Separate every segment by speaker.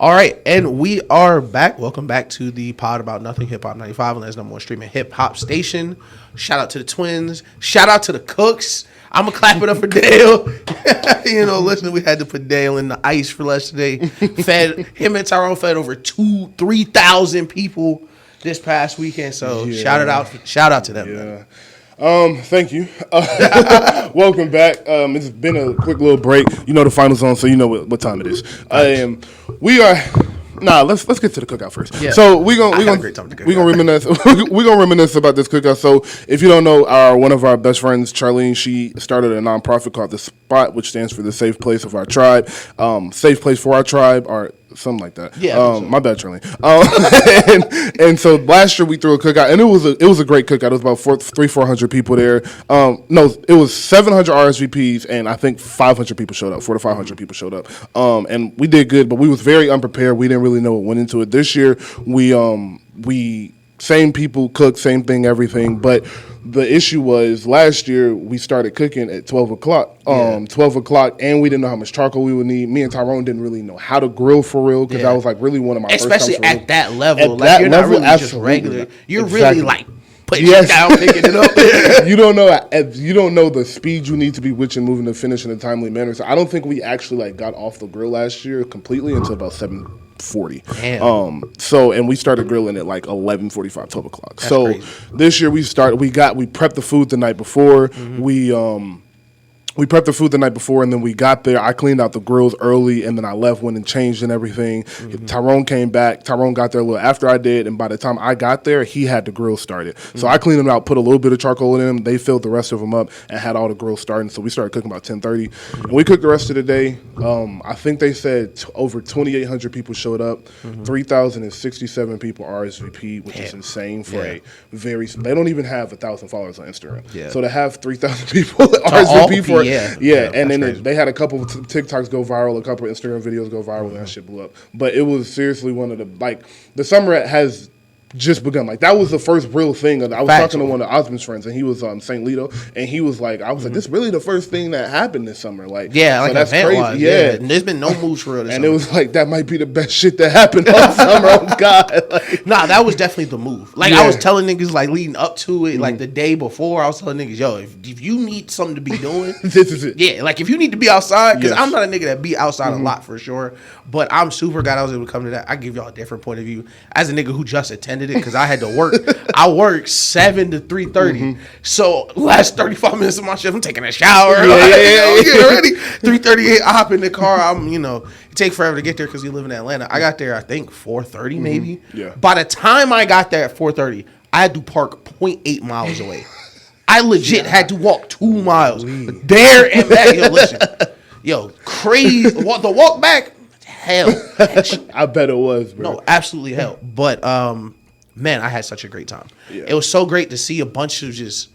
Speaker 1: All right, and we are back. Welcome back to the pod about nothing, Hip Hop 95, and there's no more streaming hip hop station. Shout out to the twins. Shout out to the cooks. I'm gonna clap it up for Dale. Listen, we had to put Dale in the ice for less today. Fed him and Tyrone fed over 3,000 people this past weekend. So shout out to them.
Speaker 2: Yeah. Thank you. Welcome back. It's been a quick little break. You know the finals on, so you know what time it is. Let's get to the cookout first. Yeah. So we're gonna reminisce about this cookout. So if you don't know, one of our best friends, Charlene, she started a nonprofit called The Spot, which stands for the Safe Place of Our Tribe. Safe Place for Our Tribe, or something like that. Yeah. My bad, Charlene. And so last year we threw a cookout, and it was a great cookout. It was about 400 people there. No, it was 700 RSVPs, and I think 500 people showed up. 400 to 500 people showed up. And we did good, but we was very unprepared. We didn't really know what went into it. This year we same people cooked, same thing, everything, but the issue was last year we started cooking at 12 o'clock. 12 o'clock, and we didn't know how much charcoal we would need. Me and Tyrone didn't really know how to grill for real, because that was like really one of my
Speaker 1: especially
Speaker 2: first times
Speaker 1: at that level. You're not really just regular. You're really like putting
Speaker 2: it
Speaker 1: down, picking it up.
Speaker 2: You don't know the speed you need to be with and moving to finish in a timely manner. So I don't think we actually got off the grill last year completely until about 7:40. And we started grilling at like 11:45, 12 o'clock. That's crazy. This year we prepped the food the night before. Mm-hmm. We prepped the food the night before, and then we got there. I cleaned out the grills early, and then I left, went and changed and everything. Mm-hmm. Tyrone came back. Tyrone got there a little after I did, and by the time I got there, he had the grill started. Mm-hmm. So I cleaned them out, put a little bit of charcoal in them. They filled the rest of them up and had all the grills starting. So we started cooking about 10:30. Mm-hmm. And we cooked the rest of the day. I think they said over 2,800 people showed up. Mm-hmm. 3,067 people RSVP, which is insane for a very. They don't even have 1,000 followers on Instagram. Yeah. So to have 3,000 people RSVP for and then they had a couple of TikToks go viral, a couple of Instagram videos go viral, and that shit blew up. But it was seriously one of the summer has just begun. Like, that was the first real thing. I was talking to one of Osmond's friends, and he was St. Lito, and he was like, I was like, this is really the first thing that happened this summer. Like, so that's crazy. Yeah.
Speaker 1: And there's been no moves for real this
Speaker 2: and
Speaker 1: summer.
Speaker 2: It was like, that might be the best shit that happened all summer. Oh, God. Like,
Speaker 1: nah, that was definitely the move. Like, I was telling niggas, like, leading up to it, like, the day before, I was telling niggas, yo, if you need something to be doing,
Speaker 2: this is it.
Speaker 1: Yeah, like, if you need to be outside, because I'm not a nigga that be outside a lot for sure, but I'm super glad I was able to come to that. I give y'all a different point of view as a nigga who just attended it, because I had to work. I work 7 to 3:30. Mm-hmm. So last 35 minutes of my shift, I'm taking a shower. Getting ready. 3:38, I hop in the car. It take forever to get there because you live in Atlanta. I got there, I think 4:30 maybe. Yeah. By the time I got there at 4:30, I had to park 0.8 miles away. I legit had to walk 2 miles there and back. Yo, listen, crazy. The walk back, hell.
Speaker 2: I bet it was, bro.
Speaker 1: No, absolutely hell. But man, I had such a great time. Yeah. It was so great to see a bunch of just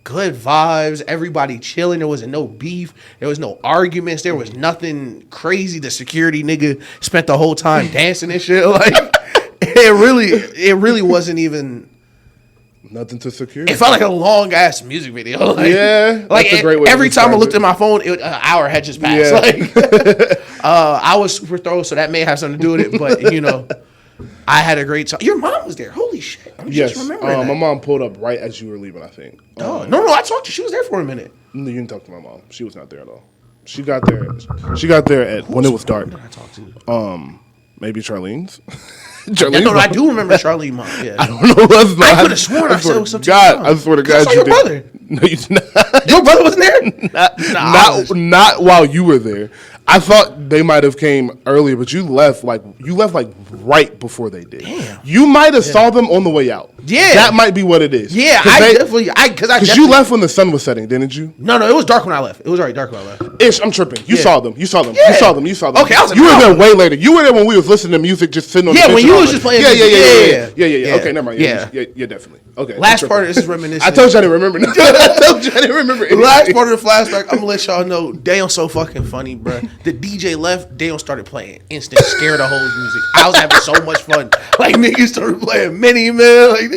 Speaker 1: good vibes, everybody chilling. There wasn't no beef. There was no arguments. There was nothing crazy. The security nigga spent the whole time dancing and shit. Like, it really wasn't even
Speaker 2: nothing to security.
Speaker 1: It felt like a long ass music video. Like,
Speaker 2: that's a great way.
Speaker 1: Every time I looked at my phone, an hour had just passed. Yeah. I was super thorough, so that may have something to do with it. But I had a great time. Your mom was there. Holy shit. I'm just remembering that.
Speaker 2: My mom pulled up right as you were leaving, I think.
Speaker 1: No, I talked to her. She was there for a minute.
Speaker 2: No, you didn't talk to my mom. She was not there at all. She got there at when it was dark.
Speaker 1: Who did I talk to?
Speaker 2: Maybe Charlene's.
Speaker 1: No, I do remember Charlene mom. Yeah.
Speaker 2: I don't know what's
Speaker 1: I could have sworn I said it was something.
Speaker 2: I swear to God,
Speaker 1: I saw your brother.
Speaker 2: No, you did not.
Speaker 1: Your brother wasn't there?
Speaker 2: Not while you were there. I thought they might have came earlier, but you left like right before they did.
Speaker 1: Damn.
Speaker 2: You might have saw them on the way out.
Speaker 1: Yeah,
Speaker 2: that might be what it is.
Speaker 1: Yeah, because
Speaker 2: you left when the sun was setting, didn't you?
Speaker 1: No, it was dark when I left. It was already dark when I left.
Speaker 2: Ish, I'm tripping. You saw them. Yeah. You saw them.
Speaker 1: Okay,
Speaker 2: you were there way later. You were there when we was listening to music, just sitting on the bench.
Speaker 1: Yeah, when you was just playing.
Speaker 2: Yeah. Okay, never mind. Yeah, definitely. Okay.
Speaker 1: Last part of this is reminiscent.
Speaker 2: I told you I didn't remember.
Speaker 1: The last part of the flashback, I'm gonna let y'all know. Dale's so fucking funny, bro. The DJ left. Dale started playing instant scare the whole music. I was having so much fun. Like, niggas started playing Mini Man. Like,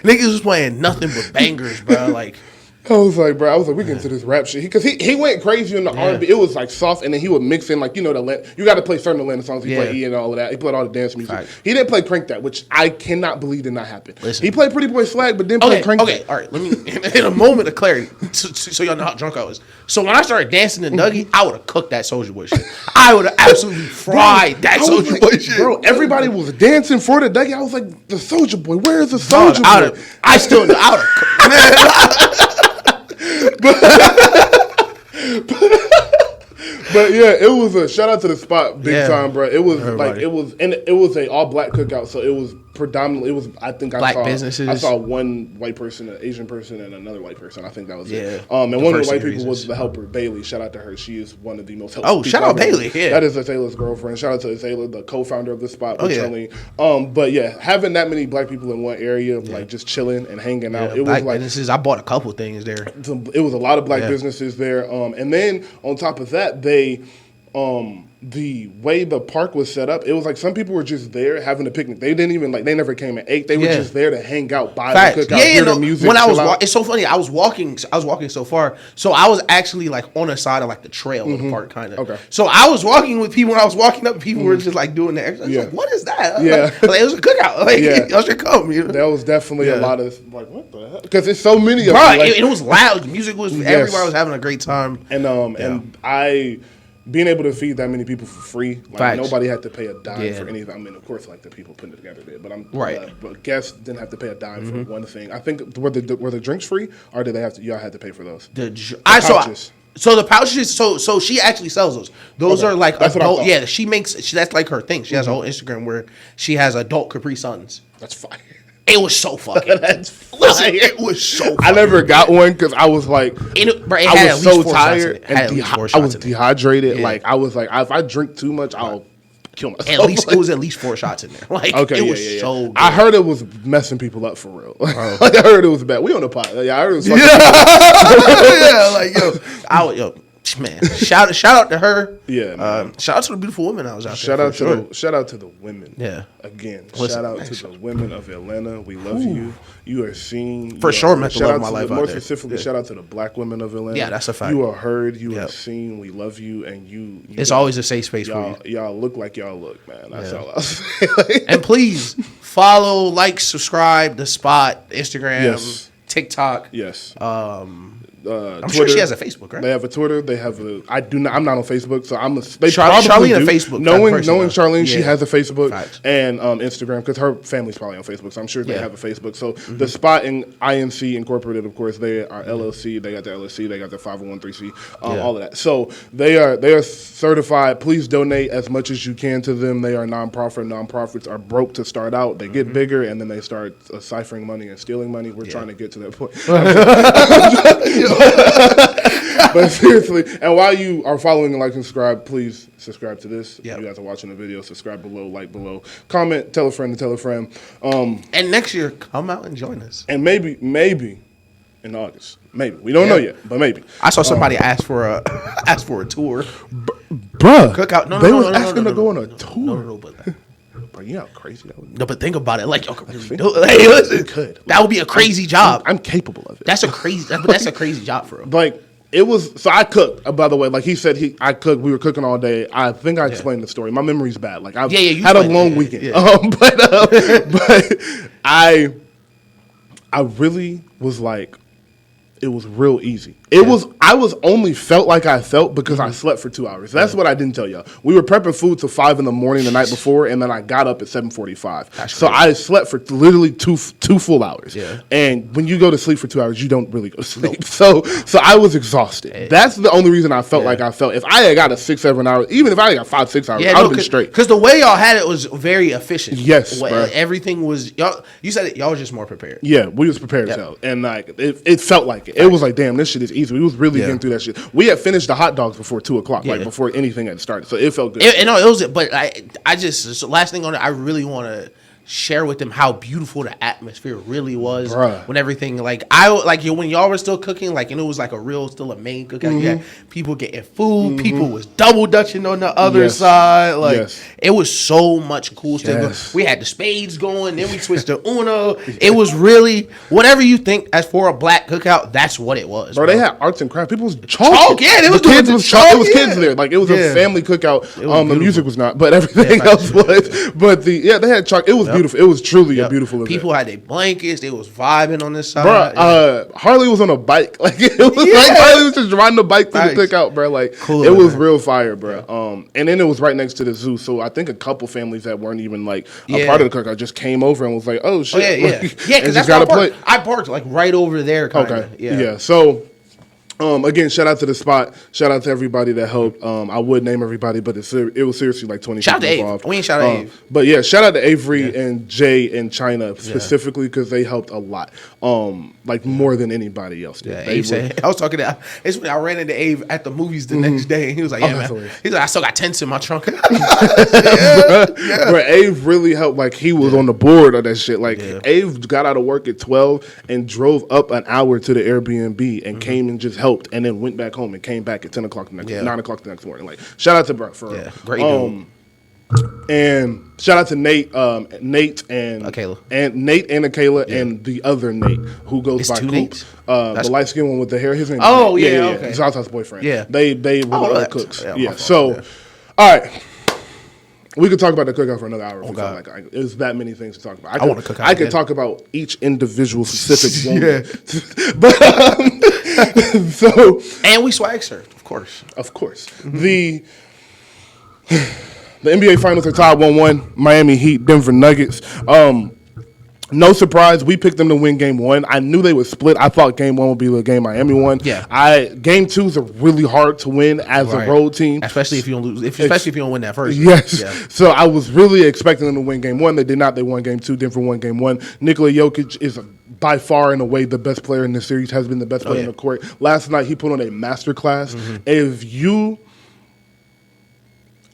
Speaker 1: niggas was playing nothing but bangers, bro. Like,
Speaker 2: I was like, bro, we get into this rap shit. Because he went crazy in the R&B. It was like soft, and then he would mix in like, you got to play certain Atlanta songs. He played E and all of that. He played all the dance music. Right. He didn't play Crank That, which I cannot believe did not happen. Listen. He played Pretty Boy Swag, but didn't play Crank That.
Speaker 1: Okay, all right. Let me, in a moment of clarity, so y'all know how drunk I was. So when I started dancing to Dougie, I would have cooked that Soulja Boy shit. I would have absolutely fried that Soulja Boy shit.
Speaker 2: Bro, everybody was dancing for the Dougie. I was like, the Soulja Boy, where is the Soulja Boy?
Speaker 1: I still know. I would have cooked.
Speaker 2: But yeah, it was a shout out to the spot, big time, bro. It was everybody. It was a all black cookout, so it was predominantly
Speaker 1: black businesses.
Speaker 2: I saw one white person, an Asian person, and another white person. I think that was it. And one of the white people was the helper, Bailey. Shout out to her. She is one of the most helpful.
Speaker 1: Oh, shout out Bailey. Yeah,
Speaker 2: that is Azalea's girlfriend. Shout out to Azalea, the co-founder of the spot. But yeah, having that many black people in one area, like just chilling and hanging out. It
Speaker 1: black
Speaker 2: was like
Speaker 1: businesses. I bought a couple things there.
Speaker 2: It was a lot of black businesses there. And then on top of that, the way the park was set up, it was like some people were just there having a picnic. They didn't even they never came and ate. They were just there to hang out, buy the cookout, hear the music.
Speaker 1: When I was it's so funny. I was walking so far, so I was actually like on the side of like the trail of the park, kind of. Okay. So I was walking with people. When I was walking up, people were just like doing the exercise. Like, what is that?
Speaker 2: Yeah,
Speaker 1: like, it was a cookout. Like, y'all should come.
Speaker 2: There was definitely a lot of like, what the hell? Because there's so many of them.
Speaker 1: Like, it was loud. The music was. Everybody was having a great time.
Speaker 2: And I. Being able to feed that many people for free, like nobody had to pay a dime for anything. I mean, of course, like the people putting it together did, but but guests didn't have to pay a dime for one thing. I think were the drinks free, or did they have to? Y'all had to pay for those.
Speaker 1: Pouches. So the pouches. So she actually sells those. Those are like adult. Yeah, she makes. That's like her thing. She has a whole Instagram where she has adult Capri Suns.
Speaker 2: That's fire.
Speaker 1: It was so fucking. Listen, it was so. Fucking
Speaker 2: I never got one because I was like, I was so tired and I was dehydrated. Yeah. Like I was like, if I drink too much, I'll kill myself.
Speaker 1: It was at least 4 shots in there. Like it was so. Good.
Speaker 2: I heard it was messing people up for real. Like I heard it was bad. We on the pod. Yeah, I heard it was.
Speaker 1: Like man, shout out to her.
Speaker 2: Yeah.
Speaker 1: Shout out to the beautiful women I was out
Speaker 2: there. Shout out to the women.
Speaker 1: Yeah.
Speaker 2: Again, shout out to the women of Atlanta. We love you. You are seen.
Speaker 1: For sure, meant the love of my life out there.
Speaker 2: More specifically, shout out to the black women of Atlanta.
Speaker 1: Yeah, that's a fact.
Speaker 2: You are heard. You are seen. We love you, and you.
Speaker 1: It's always a safe space for you.
Speaker 2: Y'all look like y'all look, man. That's all I'll say.
Speaker 1: And please follow, like, subscribe the spot, Instagram, TikTok.
Speaker 2: Yes.
Speaker 1: I'm
Speaker 2: Twitter.
Speaker 1: sure she has a Facebook, right?
Speaker 2: They have a Twitter. They have a. I'm not on Facebook, so I'm.
Speaker 1: Charlene on Facebook.
Speaker 2: Knowing Charlene, she has a Facebook and Instagram because her family's probably on Facebook, so I'm sure they have a Facebook. So the spot in INC Incorporated, of course, they are LLC. They got the LLC. They got the 501(c)(3), all of that. So they are certified. Please donate as much as you can to them. They are nonprofit. Nonprofits are broke to start out. They get bigger and then they start ciphering money and stealing money. We're trying to get to that point. But seriously, and while you are following and like and subscribe, please subscribe to this. If you guys are watching the video, subscribe below, like below, comment, tell a friend to tell a friend.
Speaker 1: And next year, come out and join us.
Speaker 2: And maybe in August, maybe we don't know yet, but maybe.
Speaker 1: I saw somebody ask for a tour,
Speaker 2: bruh.
Speaker 1: Cookout.
Speaker 2: They was asking to go on a tour.
Speaker 1: No, but.
Speaker 2: Bro, you know how crazy that would be?
Speaker 1: No, but think about it. Like, y'all could really do it. Hey, listen,
Speaker 2: could.
Speaker 1: That would be a crazy job.
Speaker 2: I'm capable of it.
Speaker 1: That's a crazy job for him.
Speaker 2: Like, it was, so I cooked, by the way. Like he said, I cooked. We were cooking all day. I think I explained the story. My memory's bad. Like, I had a long weekend. Yeah. But I really was like, it was real easy. I was only felt like I felt because I slept for 2 hours. That's what I didn't tell y'all. We were prepping food till 5 a.m. the night before, and then I got up at 7:45. So I slept for literally two full hours. Yeah. And when you go to sleep for 2 hours, you don't really go to sleep. Nope. So I was exhausted. That's the only reason I felt like I felt. If I had got a 6-7 hours, even if I had got 5-6 hours, I would have been straight.
Speaker 1: Because the way y'all had it was very efficient.
Speaker 2: Yes,
Speaker 1: everything was y'all. You said it. Y'all was just more prepared.
Speaker 2: Yeah, we was prepared as hell, and like it felt like it. It was like, damn, this shit is easy. We was really getting through that shit. We had finished the hot dogs before 2 o'clock, before anything had started. So it felt good.
Speaker 1: It was. But I just last thing on it. I really want to share with them how beautiful the atmosphere really was.
Speaker 2: Bruh.
Speaker 1: When everything when y'all were still cooking, like, and it was like still a main cookout. You had people getting food, people was double dutching on the other side. Like, it was so much cool stuff. We had the spades going, then we switched to Uno. It was really whatever you think as for a black cookout, that's what it was.
Speaker 2: Bro, they had arts and crafts. People was chalk.
Speaker 1: They was doing
Speaker 2: it was kids there. Like, it was a family cookout. The music was not, but everything else was. But they had chalk. It was beautiful. It was truly a beautiful event.
Speaker 1: People had their blankets. They was vibing on this side.
Speaker 2: Bro, Harley was on a bike. Like, it was like Harley was just riding the bike through the cookout, bro. Like, cool, it was real fire, bro. And then it was right next to the zoo. So I think a couple families that weren't even like a part of the cookout just came over and was like, oh shit.
Speaker 1: Because that's how I parked like right over there. Kinda.
Speaker 2: Okay. Yeah. So. Again, shout out to the spot. Shout out to everybody that helped. I would name everybody, but it was seriously like 20
Speaker 1: shout
Speaker 2: people involved.
Speaker 1: We ain't shout out to Ave.
Speaker 2: But yeah, shout out to Avery and Jay and China specifically because they helped a lot. Like more than anybody else did.
Speaker 1: Yeah, I was talking to it's when I ran into Ave at the movies the next day, and he was like, "Yeah, man." He's like, "I still got tents in my trunk."
Speaker 2: Bro, Ave really helped. Like, he was on the board of that shit. Like, Ave got out of work at 12 and drove up an hour to the Airbnb and came and just helped, and then went back home and came back at 10 o'clock the next 9 o'clock the next morning. Like, shout out to Brett for real.
Speaker 1: Great dude.
Speaker 2: And shout out to Nate and
Speaker 1: Akayla.
Speaker 2: And Nate and Akayla and the other Nate who goes by Coop. The light skinned one with the hair. His name.
Speaker 1: Oh is Nate. Okay.
Speaker 2: Zaza's boyfriend.
Speaker 1: Yeah.
Speaker 2: They were the other cooks. Yeah. So, all right. We could talk about the cookout for another hour. There's that many things to talk about.
Speaker 1: I want to cook out.
Speaker 2: I could talk about each individual specific woman. But so,
Speaker 1: and we swag surfed, of course.
Speaker 2: The NBA Finals are tied 1-1. Miami Heat, Denver Nuggets. No surprise, we picked them to win game 1. I knew they would split. I thought game 1 would be the game Miami won.
Speaker 1: Yeah.
Speaker 2: Game 2s are really hard to win as a road team.
Speaker 1: Especially if you don't lose. Especially if you don't win that first.
Speaker 2: Yes. Yeah. So I was really expecting them to win game 1. They did not. They won game 2. Denver won game 1. Nikola Jokic is by far and away the best player in the series, has been the best player in the court. Last night he put on a masterclass.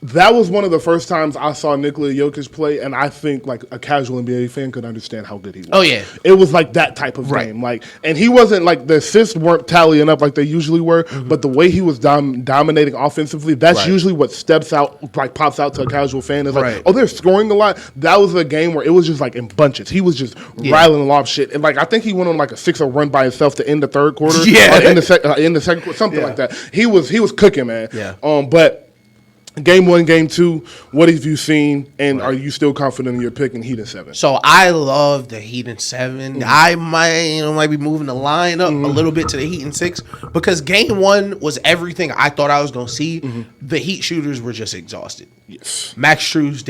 Speaker 2: That was one of the first times I saw Nikola Jokic play, and I think like a casual NBA fan could understand how good he was.
Speaker 1: Oh yeah,
Speaker 2: it was like that type of game. Like, and he wasn't like the assists weren't tallying up like they usually were, but the way he was dominating offensively, that's usually what steps out, like pops out to a casual fan. Is like, oh, they're scoring a lot. That was a game where it was just like in bunches. He was just riling off shit, and like I think he went on like a 6-0 run by himself to end the third quarter. In the second quarter, something like that. He was cooking, man. But. Game 1, game 2, what have you seen, and are you still confident in your pick in Heat in 7?
Speaker 1: So I love the Heat in 7. I might be moving the line up a little bit to the Heat in 6 because game 1 was everything I thought I was going to see. The Heat shooters were just exhausted.
Speaker 2: Yes.
Speaker 1: Max Strus,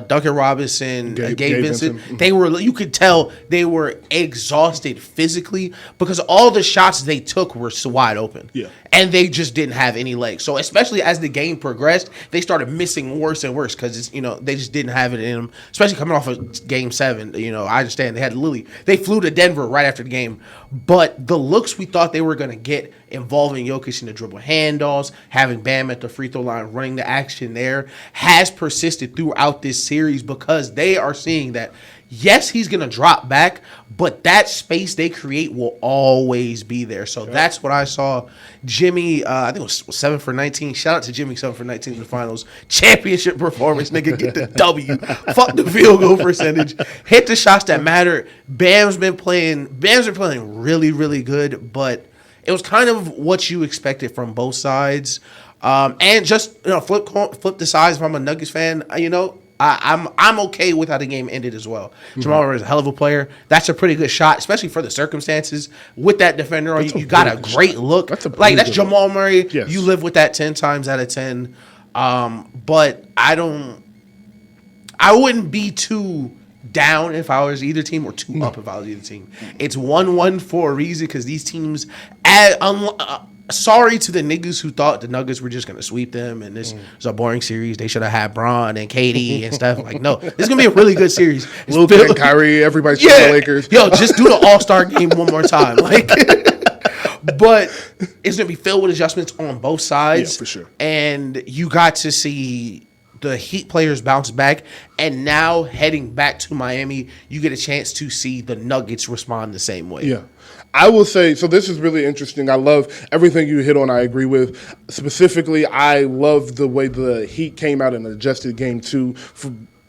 Speaker 1: Duncan Robinson, Gabe Vincent. They were. You could tell they were exhausted physically because all the shots they took were so wide open.
Speaker 2: Yeah.
Speaker 1: And they just didn't have any legs. So especially as the game progressed, they started missing worse and worse because they just didn't have it in them. Especially coming off of game 7. I understand they flew to Denver right after the game, but the looks we thought they were going to get involving Jokic in the dribble handoffs, having Bam at the free throw line, running the action there, has persisted throughout this series because they are seeing that, yes, he's going to drop back, but that space they create will always be there. So that's what I saw. Jimmy, I think it was 7 for 19. Shout out to Jimmy, 7 for 19 in the finals. Championship performance, nigga, get the W. Fuck the field goal percentage. Hit the shots that matter. Bam's been playing really, really good, but it was kind of what you expected from both sides. And just flip the sides. If I'm a Nuggets fan, I'm okay with how the game ended as well. Jamal Murray is a hell of a player. That's a pretty good shot, especially for the circumstances. With that defender on you got a great look. That's Jamal Murray. Yes. You live with that 10 times out of 10. But I wouldn't be too down if I was either team or too up if I was either team. It's 1-1 for a reason because these teams, sorry to the niggas who thought the Nuggets were just going to sweep them and this was a boring series. They should have had Bron and KD and stuff. Like, no, this is going to be a really good series.
Speaker 2: Luka and Kyrie, everybody's the Lakers.
Speaker 1: Yo, just do the All-Star game one more time. But it's going to be filled with adjustments on both sides.
Speaker 2: Yeah, for sure.
Speaker 1: And you got to see the Heat players bounce back, and now heading back to Miami, you get a chance to see the Nuggets respond the same way.
Speaker 2: Yeah. I will say, so this is really interesting. I love everything you hit on, I agree with. Specifically, I love the way the Heat came out and adjusted game 2.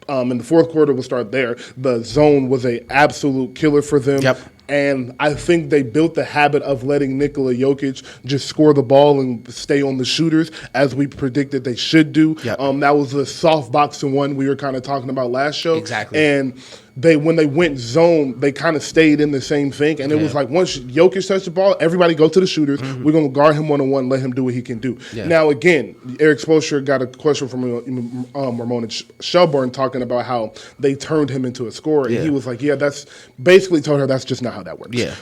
Speaker 2: In the fourth quarter, we'll start there. The zone was an absolute killer for them.
Speaker 1: Yep.
Speaker 2: And I think they built the habit of letting Nikola Jokic just score the ball and stay on the shooters, as we predicted they should do.
Speaker 1: Yep.
Speaker 2: That was the soft boxing one we were kind of talking about last show.
Speaker 1: Exactly.
Speaker 2: And when they went zone, they kind of stayed in the same thing. And it was like, once Jokic touched the ball, everybody go to the shooters. Mm-hmm. We're going to guard him one-on-one, let him do what he can do. Yeah. Now, again, Eric Spoelstra got a question from Ramona Shelburne talking about how they turned him into a scorer. And he was like, that's basically told her that's just not how that works.
Speaker 1: Yeah.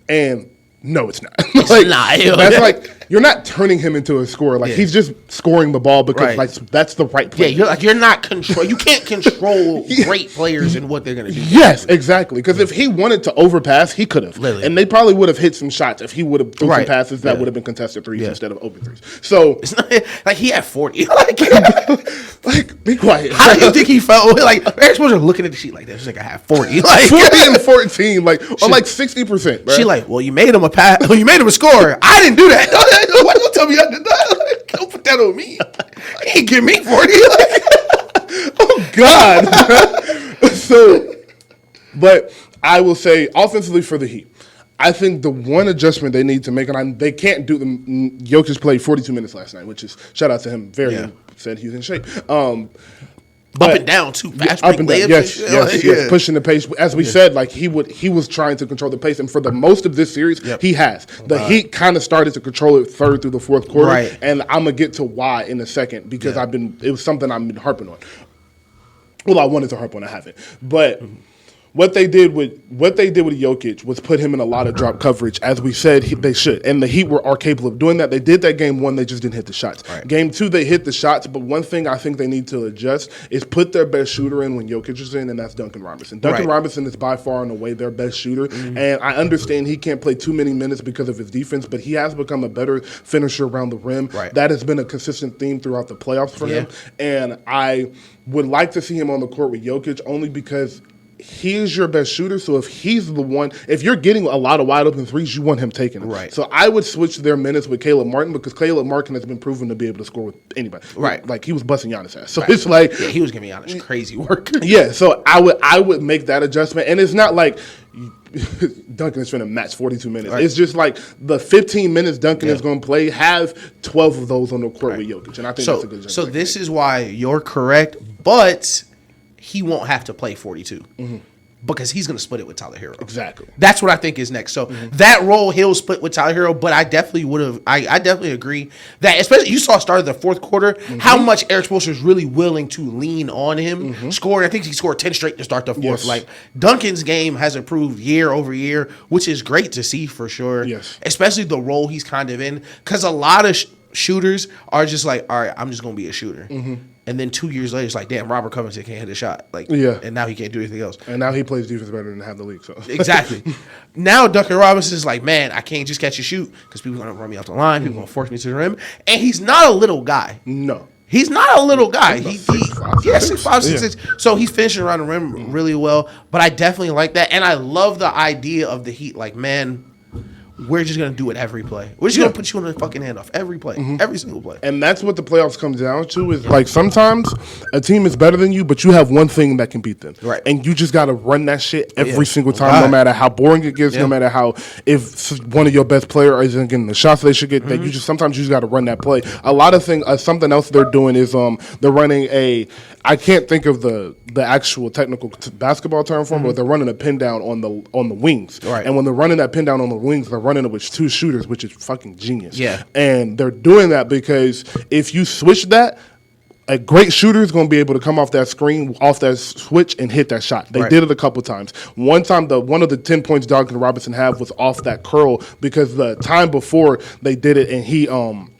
Speaker 2: And no, it's not.
Speaker 1: It's not.
Speaker 2: That's like, you're not turning him into a scorer. Like, he's just scoring the ball because like that's the right play.
Speaker 1: Yeah, you're not control. You can't control great players and what they're gonna do.
Speaker 2: Yes, exactly. Because if he wanted to overpass, he could have, and they probably would have hit some shots if he would have thrown some passes that would have been contested threes instead of open threes. So
Speaker 1: it's not like he had 40.
Speaker 2: Like, be quiet.
Speaker 1: How do you think he felt? Like Eric Spoelstra looking at the sheet like that. She's like, I have 40. Like
Speaker 2: 40 and 14, like on like 60%.
Speaker 1: She like, well, you made him a pass. You made him a scorer. I didn't do that. Why don't tell me I did that? Like, don't put that on me. He ain't give me 40. Like,
Speaker 2: oh God. So, but I will say, offensively for the Heat, I think the one adjustment they need to make, and they can't do them. Jokic played 42 minutes last night, which is shout out to him. Said he was in shape.
Speaker 1: But up and down too, fast
Speaker 2: up and down. Yes, pushing the pace. As we said, like he was trying to control the pace, and for the most of this series, he has. The Heat kind of started to control it third through the fourth quarter, and I'm gonna get to why in a second because it was something I've been harping on. Well, I wanted to harp on, I haven't, but. What they did with Jokic was put him in a lot of drop coverage, as we said they should. And the Heat are capable of doing that. They did that game 1, they just didn't hit the shots. Right. Game 2, they hit the shots, but one thing I think they need to adjust is put their best shooter in when Jokic is in, and that's Duncan Robinson. Duncan Robinson is by far and away their best shooter, and I understand he can't play too many minutes because of his defense, but he has become a better finisher around the rim. Right. That has been a consistent theme throughout the playoffs for him, and I would like to see him on the court with Jokic only because he is your best shooter, so if he's the one, if you're getting a lot of wide open threes, you want him taking them. Right. So I would switch their minutes with Caleb Martin because Caleb Martin has been proven to be able to score with anybody. Right. Like he was busting Giannis' ass. So it's like
Speaker 1: he was giving Giannis crazy work.
Speaker 2: So I would make that adjustment, and it's not like Duncan is trying to match 42 minutes. Right. It's just like the 15 minutes Duncan is going to play, have 12 of those on the court with Jokic, and I think that's a good adjustment.
Speaker 1: So this is why you're correct, but he won't have to play 42 because he's going to split it with Tyler Hero.
Speaker 2: Exactly.
Speaker 1: That's what I think is next. So that role he'll split with Tyler Hero, but I definitely would have. I definitely agree that, especially you saw start of the fourth quarter, how much Eric Spoelstra is really willing to lean on him scoring. I think he scored 10 straight to start the fourth. Yes. Like Duncan's game has improved year over year, which is great to see for sure. Yes. Especially the role he's kind of in, because a lot of shooters are just like, all right, I'm just going to be a shooter. And then 2 years later, it's like, damn, Robert Covington can't hit a shot. Like, and now he can't do anything else.
Speaker 2: And now he plays defense better than half the league. So
Speaker 1: exactly. Now Duncan Robinson is like, man, I can't just catch and shoot because people are going to run me off the line. People are going to force me to the rim. And he's not a little guy.
Speaker 2: No.
Speaker 1: He's not a little guy. He's 6'5", 6'6". So he's finishing around the rim really well. But I definitely like that. And I love the idea of the Heat. Like, man, we're just going to do it every play. We're just going to put you in the fucking handoff every play, every single play.
Speaker 2: And that's what the playoffs comes down to is like sometimes a team is better than you, but you have one thing that can beat them. Right. And you just got to run that shit every single time, no matter how boring it gets, no matter how, if one of your best players isn't getting the shots they should get, that sometimes you just got to run that play. A lot of things, something else they're doing is they're running I can't think of the actual technical basketball term for it, but they're running a pin down on the wings. Right. And when they're running that pin down on the wings, they're running it with 2 shooters, which is fucking genius. Yeah. And they're doing that because if you switch that, a great shooter is going to be able to come off that screen, off that switch, and hit that shot. They did it a couple times. One time, one of the 10 points Duncan Robinson had was off that curl because the time before they did it, and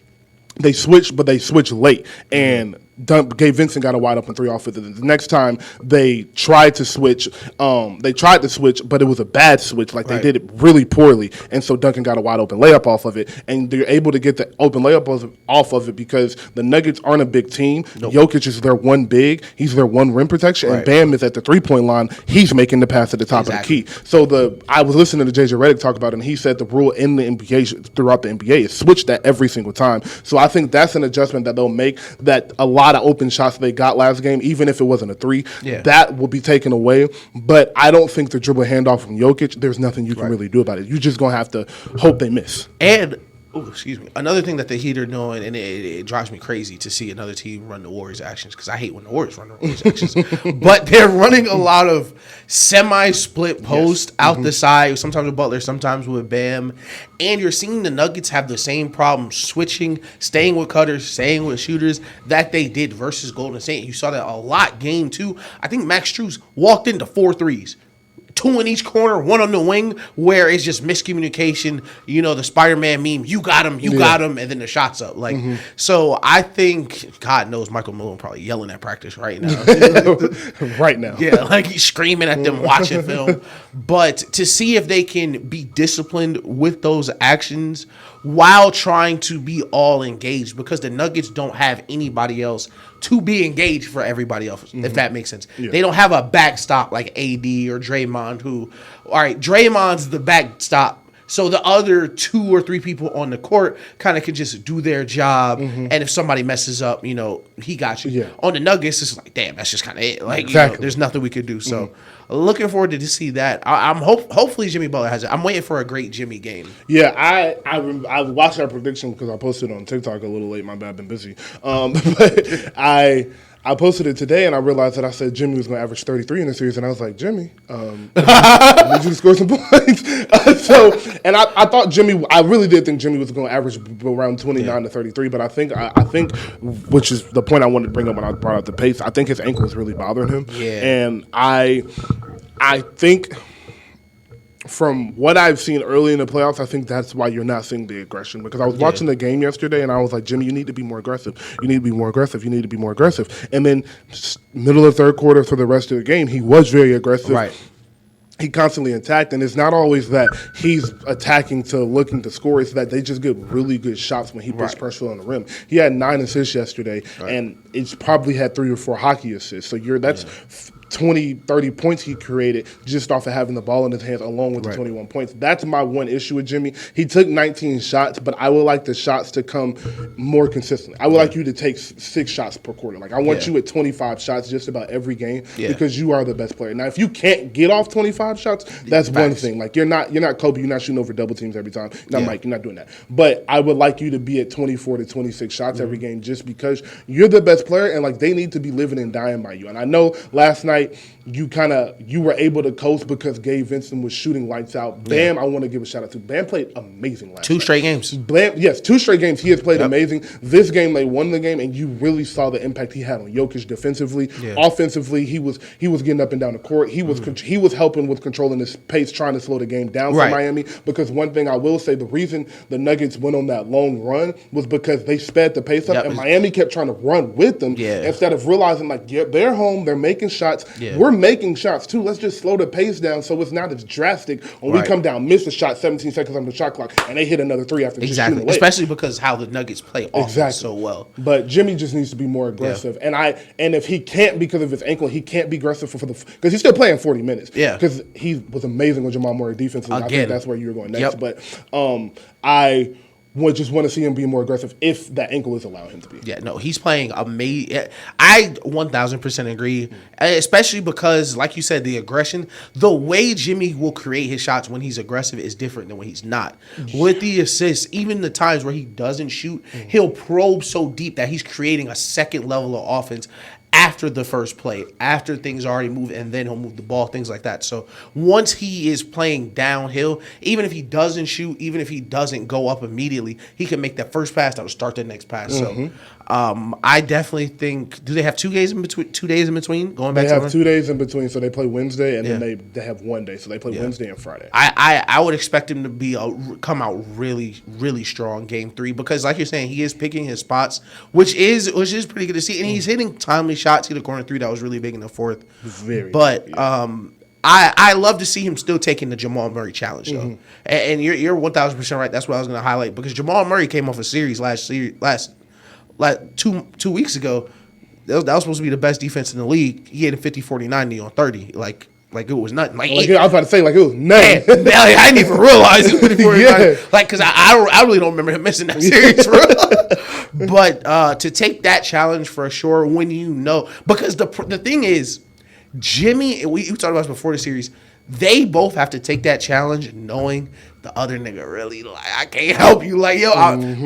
Speaker 2: they switched, but they switched late. And Gabe Vincent got a wide open three off of it. The next time they tried to switch, but it was a bad switch. Like they did it really poorly, and so Duncan got a wide open layup off of it, and they're able to get the open layup off of it because the Nuggets aren't a big team. Nope. Jokic is their one big, he's their one rim protection, and Bam is at the 3-point line. He's making the pass at the top of the key. So I was listening to JJ Redick talk about it, and he said the rule in the NBA throughout the NBA is switch that every single time. So I think that's an adjustment that they'll make. That a lot of open shots they got last game, even if it wasn't a three, that will be taken away. But I don't think the dribble handoff from Jokic, there's nothing you can really do about it. You're just going to have to hope they miss.
Speaker 1: And another thing that the Heat are doing, and it drives me crazy to see another team run the Warriors actions, because I hate when the Warriors run the Warriors actions. But they're running a lot of semi-split post out the side, sometimes with Butler, sometimes with Bam. And you're seeing the Nuggets have the same problem switching, staying with cutters, staying with shooters that they did versus Golden State. You saw that a lot game 2. I think Max Strus walked into 4 threes. 2 in each corner, 1 on the wing, where it's just miscommunication. You know, the Spider-Man meme, you got him, and then the shot's up. Like, so I think, God knows, Michael Malone probably yelling at practice right now.
Speaker 2: Right now.
Speaker 1: Yeah, like he's screaming at them watching film. But to see if they can be disciplined with those actions while trying to be all engaged, because the Nuggets don't have anybody else to be engaged for everybody else, if that makes sense. Yeah. They don't have a backstop like AD or Draymond Draymond's the backstop, so the other 2 or 3 people on the court kind of can just do their job, and if somebody messes up, you know, he got you. Yeah. On the Nuggets, it's like, damn, that's just kind of it. Like, you know, there's nothing we could do. So looking forward to see that. I'm hopefully Jimmy Butler has it. I'm waiting for a great Jimmy game.
Speaker 2: Yeah, I watched our prediction because I posted it on TikTok a little late. My bad, I've been busy. But I posted it today, and I realized that I said Jimmy was going to average 33 in the series, and I was like, Jimmy, I need you to score some points. And I thought I really did think Jimmy was going to average around 29 to 33, but I think, which is the point I wanted to bring up when I brought up the pace, I think his ankle is really bothering him. Yeah. And I think, from what I've seen early in the playoffs, I think that's why you're not seeing the aggression. Because I was watching the game yesterday, and I was like, Jimmy, you need to be more aggressive. You need to be more aggressive. You need to be more aggressive. And then middle of third quarter for the rest of the game, he was very aggressive. Right. He constantly attacked, and it's not always that he's attacking to looking to score. It's that they just get really good shots when he puts pressure on the rim. He had 9 assists yesterday, and it's probably had 3 or 4 hockey assists. So that's 20, 30 points he created just off of having the ball in his hands along with the 21 points. That's my one issue with Jimmy. He took 19 shots, but I would like the shots to come more consistently. I would like you to take 6 shots per quarter. Like, I want you at 25 shots just about every game because you are the best player. Now, if you can't get off 25 shots, that's one thing. Like, you're not Kobe. You're not shooting over double teams every time. You're not Mike. You're not doing that. But I would like you to be at 24 to 26 shots every game just because you're the best player, and, like, they need to be living and dying by you. And I know last night you were able to coast because Gabe Vincent was shooting lights out. Bam, I want to give a shout out to Bam. Played amazing last night.
Speaker 1: 2 straight games.
Speaker 2: Bam, yes, 2 straight games. He has played amazing. This game, they won the game, and you really saw the impact he had on Jokic defensively. Yeah. Offensively, he was getting up and down the court. He was helping with controlling his pace, trying to slow the game down for Miami. Because one thing I will say, the reason the Nuggets went on that long run was because they sped the pace up, and Miami kept trying to run with them instead of realizing, like, they're home, they're making shots. Yeah. We're making shots too. Let's just slow the pace down so it's not as drastic when we come down, miss a shot, 17 seconds on the shot clock, and they hit another 3 after just shooting away.
Speaker 1: Especially because how the Nuggets play offense so well.
Speaker 2: But Jimmy just needs to be more aggressive, and if he can't because of his ankle, he can't be aggressive because he's still playing 40 minutes. Yeah, because he was amazing with Jamal Murray defensively. I think that's where you were going next. But I would just want to see him be more aggressive if that ankle is allowing him to be.
Speaker 1: Yeah, no, he's playing amazing. I 1,000% agree, especially because, like you said, the aggression, the way Jimmy will create his shots when he's aggressive is different than when he's not. With the assists, even the times where he doesn't shoot, he'll probe so deep that he's creating a second level of offense after the first play, after things already move, and then he'll move the ball, things like that. So once he is playing downhill, even if he doesn't shoot, even if he doesn't go up immediately, he can make that first pass that will start the next pass. So I definitely think. Do they have 2 days in between? 2 days in between going back.
Speaker 2: They have 2 days in between, so they play Wednesday, and then they have 1 day, so they play Wednesday and Friday.
Speaker 1: I would expect him to come out really, really strong game 3 because, like you're saying, he is picking his spots, which is pretty good to see, and he's hitting timely shots. He hit a corner 3 that was really big in the fourth. I love to see him still taking the Jamal Murray challenge though, and you're 1,000% right. That's what I was going to highlight because Jamal Murray came off a series last 2 weeks ago. That was supposed to be the best defense in the league. He had a 50, 40, 90 on 30. Like it was nothing. I was
Speaker 2: about to say, like, it was nothing.
Speaker 1: I didn't even realize it was 50, 40, 90. Like, because I really don't remember him missing that series, bro. But to take that challenge for sure when you know. Because the thing is, Jimmy, we talked about this before the series, they both have to take that challenge knowing the other nigga really, like, I can't help you. Like,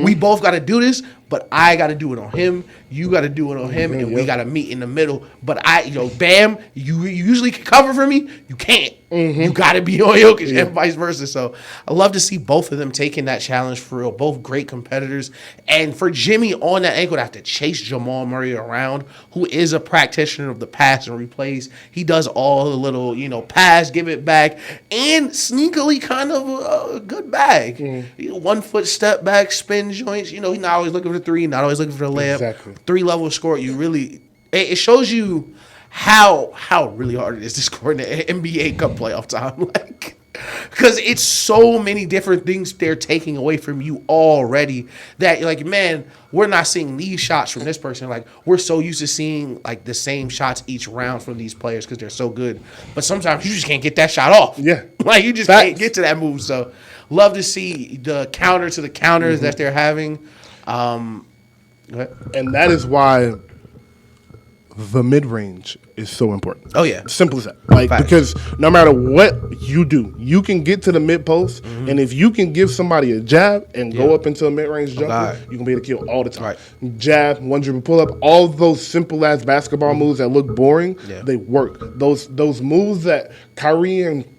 Speaker 1: we both got to do this, but I got to do it on him. You got to do it on him, and we got to meet in the middle. But Bam, you usually can cover for me. You can't. You got to be on Jokic and vice versa. So I love to see both of them taking that challenge for real. Both great competitors. And for Jimmy on that ankle to have to chase Jamal Murray around, who is a practitioner of the pass and replays. He does all the little, pass, give it back, and sneakily kind of a good bag. 1 foot step back, spin joints. He's not always looking for the 3, not always looking for the layup.
Speaker 2: Exactly.
Speaker 1: 3-level score. It shows you how really hard it is to score in the NBA come playoff time. Like, because it's so many different things they're taking away from you already that you're like, man, we're not seeing these shots from this person. Like, we're so used to seeing like the same shots each round from these players because they're so good. But sometimes you just can't get that shot off.
Speaker 2: Yeah.
Speaker 1: Like, you just can't get to that move. So love to see the counter to the counters that they're having.
Speaker 2: And that is why the mid-range is so important.
Speaker 1: Oh, yeah.
Speaker 2: Simple as that. Because no matter what you do, you can get to the mid-post, and if you can give somebody a jab and go up into a mid-range jumper, you can be able to kill all the time. Right. Jab, 1-dribble pull-up, all those simple-ass basketball moves that look boring, they work. Those moves that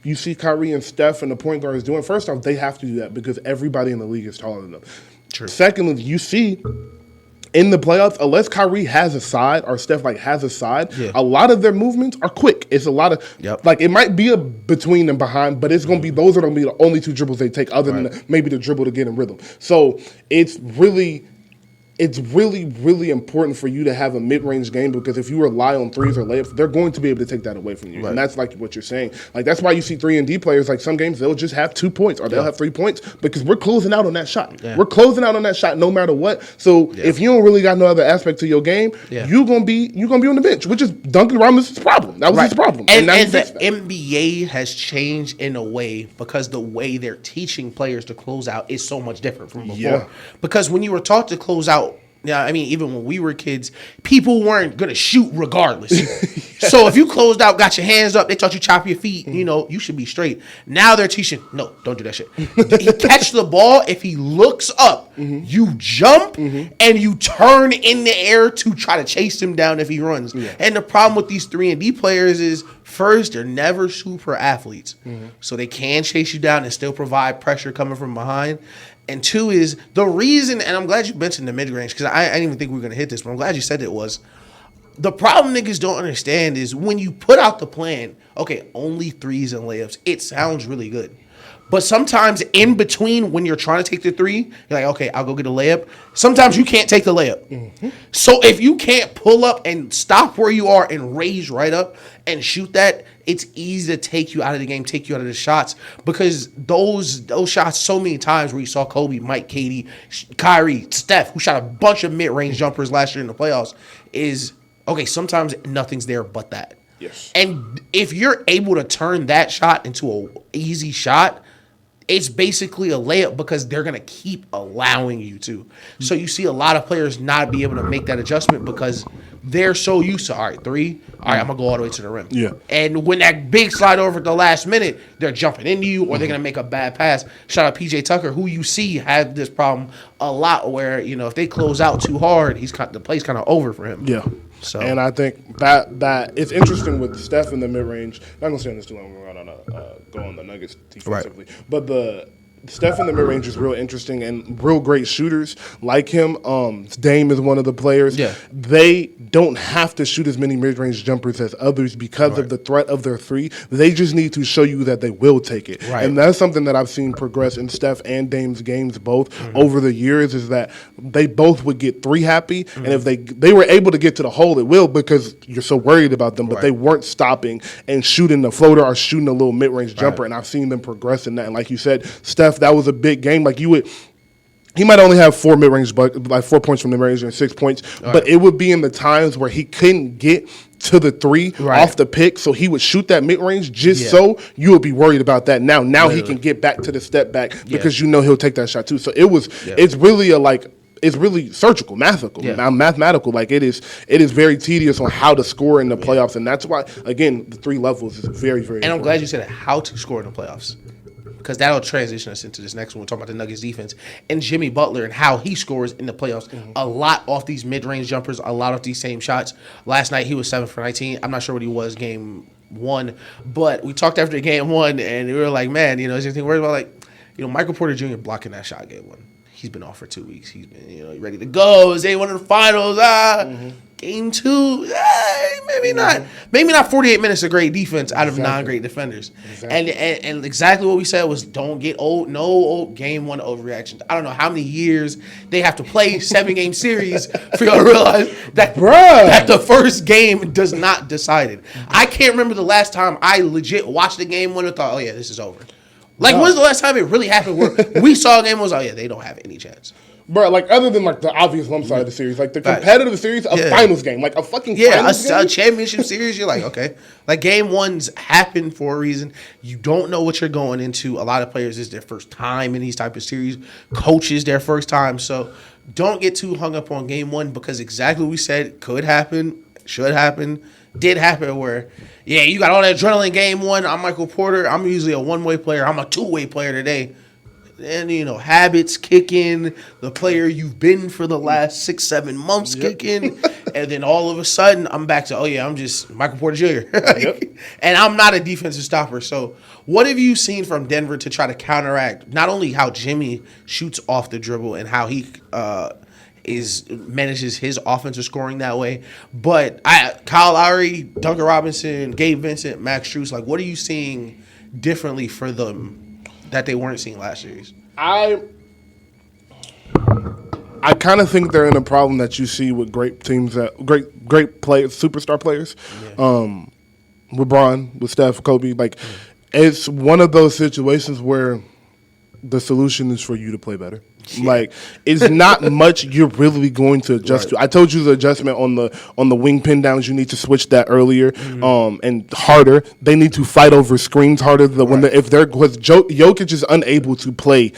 Speaker 2: you see Kyrie and Steph and the point guards doing, first off, they have to do that because everybody in the league is taller than them. True. Secondly, you see in the playoffs, unless Kyrie has a side or Steph has a side, a lot of their movements are quick. It's a lot of it might be a between and behind, but it's gonna be those are gonna be the only 2 dribbles they take, other than maybe the dribble to get in rhythm. So it's really, really important for you to have a mid-range game because if you rely on 3s or layups, they're going to be able to take that away from you. And that's like what you're saying. Like, that's why you see 3 and D players, like some games, they'll just have 2 points or they'll have 3 points because we're closing out on that shot. We're closing out on that shot no matter what. So if you don't really got no other aspect to your game, you're gonna be on the bench, which is Duncan Robinson's problem. That was his problem.
Speaker 1: And the NBA has changed in a way because the way they're teaching players to close out is so much different from before. Because when you were taught to close out, even when we were kids, people weren't going to shoot regardless. So if you closed out, got your hands up, they taught you chop your feet, you should be straight. Now they're teaching, no, don't do that shit. He catch the ball, if he looks up, you jump and you turn in the air to try to chase him down if he runs. And the problem with these 3 and D players is, first, they're never super athletes. So they can chase you down and still provide pressure coming from behind. And 2 is the reason, and I'm glad you mentioned the mid-range because I didn't even think we were going to hit this, but I'm glad you said it was. The problem niggas don't understand is when you put out the plan, okay, only 3s and layups, it sounds really good. But sometimes in between when you're trying to take the 3, you're like, okay, I'll go get a layup. Sometimes you can't take the layup. So if you can't pull up and stop where you are and raise right up and shoot that, it's easy to take you out of the game, take you out of the shots because those shots so many times where you saw Kobe, Mike, Katie, Kyrie, Steph, who shot a bunch of mid-range jumpers last year in the playoffs is, okay, sometimes nothing's there but that.
Speaker 2: Yes.
Speaker 1: And if you're able to turn that shot into an easy shot, it's basically a layup because they're going to keep allowing you to. So you see a lot of players not be able to make that adjustment because they're so used to, all right, 3, all right, I'm going to go all the way to the rim.
Speaker 2: Yeah.
Speaker 1: And when that big slide over at the last minute, they're jumping into you or they're going to make a bad pass. Shout out PJ Tucker, who you see have this problem a lot where, if they close out too hard, the play's kind of over for him.
Speaker 2: Yeah.
Speaker 1: So,
Speaker 2: and I think that it's interesting with Steph in the mid range. Not gonna stay on this too long. We're gonna go on the Nuggets defensively, but the Steph in the mid range is real interesting and real great shooters like him. Dame is one of the players.
Speaker 1: Yeah.
Speaker 2: They don't have to shoot as many mid range jumpers as others because of the threat of their 3. They just need to show you that they will take it.
Speaker 1: Right.
Speaker 2: And that's something that I've seen progress in Steph and Dame's games both over the years is that they both would get 3 happy. And if they were able to get to the hole, it will because you're so worried about them, but they weren't stopping and shooting the floater or shooting a little mid range jumper. And I've seen them progress in that. And like you said, Steph, that was a big game. Like he might only have 4 mid-range, like 4 points from the mid-range and 6 points, but it would be in the times where he couldn't get to the 3 off the pick, so he would shoot that mid-range just so you would be worried about that. Now he can get back to the step back because he'll take that shot too. So it's really it's really surgical, mathematical. Like it is very tedious on how to score in the playoffs, and that's why again the 3 levels is very, very.
Speaker 1: And
Speaker 2: important.
Speaker 1: I'm glad you said how to score in the playoffs. Because that'll transition us into this next one. We're talking about the Nuggets defense and Jimmy Butler and how he scores in the playoffs. A lot off these mid-range jumpers, a lot of these same shots. Last night he was 7 for 19. I'm not sure what he was game 1, but we talked after game 1 and we were like, man, is anything worried about Michael Porter Jr. blocking that shot game 1? He's been off for 2 weeks. He's been ready to go. Is one of the finals? Game 2, maybe not. Maybe not 48 minutes of great defense out of non-great defenders. And exactly what we said was don't get old. No old game 1 overreactions. I don't know how many years they have to play 7-game series for y'all to realize that the first game does not decide it. I can't remember the last time I legit watched the game 1 and thought, oh yeah, this is over. When's the last time it really happened where we saw a game and was, oh yeah, they don't have any chance.
Speaker 2: Bro, other than the obvious lump side of the series, the competitive series, a finals game, a fucking finals game.
Speaker 1: A championship series, you're like, okay. Game 1s happen for a reason. You don't know what you're going into. A lot of players, this is their first time in these type of series. Coaches, their first time. So don't get too hung up on game 1 because exactly what we said could happen, should happen, did happen where, you got all that adrenaline game 1. I'm Michael Porter. I'm usually a one-way player. I'm a two-way player today. And, habits kick in, the player you've been for the last 6-7 months kick in, and then all of a sudden, I'm back to, I'm just Michael Porter Jr. And I'm not a defensive stopper. So what have you seen from Denver to try to counteract not only how Jimmy shoots off the dribble and how he manages his offensive scoring that way, but Kyle Lowry, Duncan Robinson, Gabe Vincent, Max Strus, what are you seeing differently for them that they weren't seeing last series?
Speaker 2: I kind of think they're in a problem that you see with great teams great players, superstar players. LeBron, with Steph, Kobe, it's one of those situations where the solution is for you to play better. It's not much you're really going to adjust to. I told you the adjustment on the wing pin downs. You need to switch that earlier, and harder. They need to fight over screens harder. Jokic is unable to play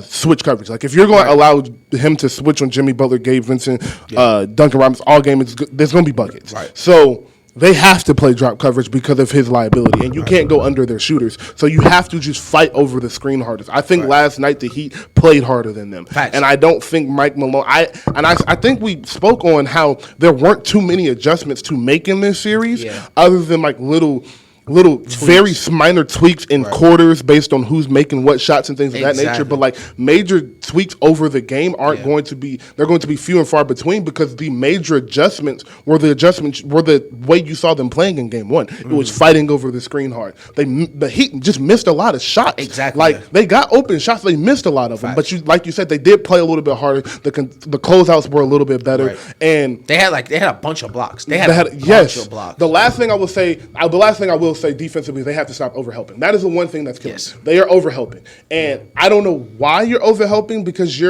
Speaker 2: switch coverage. If you're going to allow him to switch on Jimmy Butler, Gabe Vincent, Duncan Robinson all game, there's going to be buckets. So they have to play drop coverage because of his liability, and you can't go under their shooters. So you have to just fight over the screen hardest. I think last night the Heat played harder than them, and I don't think Mike Malone. I think we spoke on how there weren't too many adjustments to make in this series, other than little very minor tweaks in quarters based on who's making what shots and things of that nature. But major tweaks over the game aren't going to be. They're going to be few and far between because the major adjustments were the way you saw them playing in game 1. It was fighting over the screen hard. The Heat just missed a lot of shots.
Speaker 1: Exactly.
Speaker 2: They got open shots. They missed a lot of them. But like you said, they did play a little bit harder. The closeouts were a little bit better, and
Speaker 1: they had a bunch of blocks. They had a bunch of blocks.
Speaker 2: The last thing I will say defensively, they have to stop overhelping. That is the one thing that's killing. They are overhelping. And I don't know why you're overhelping because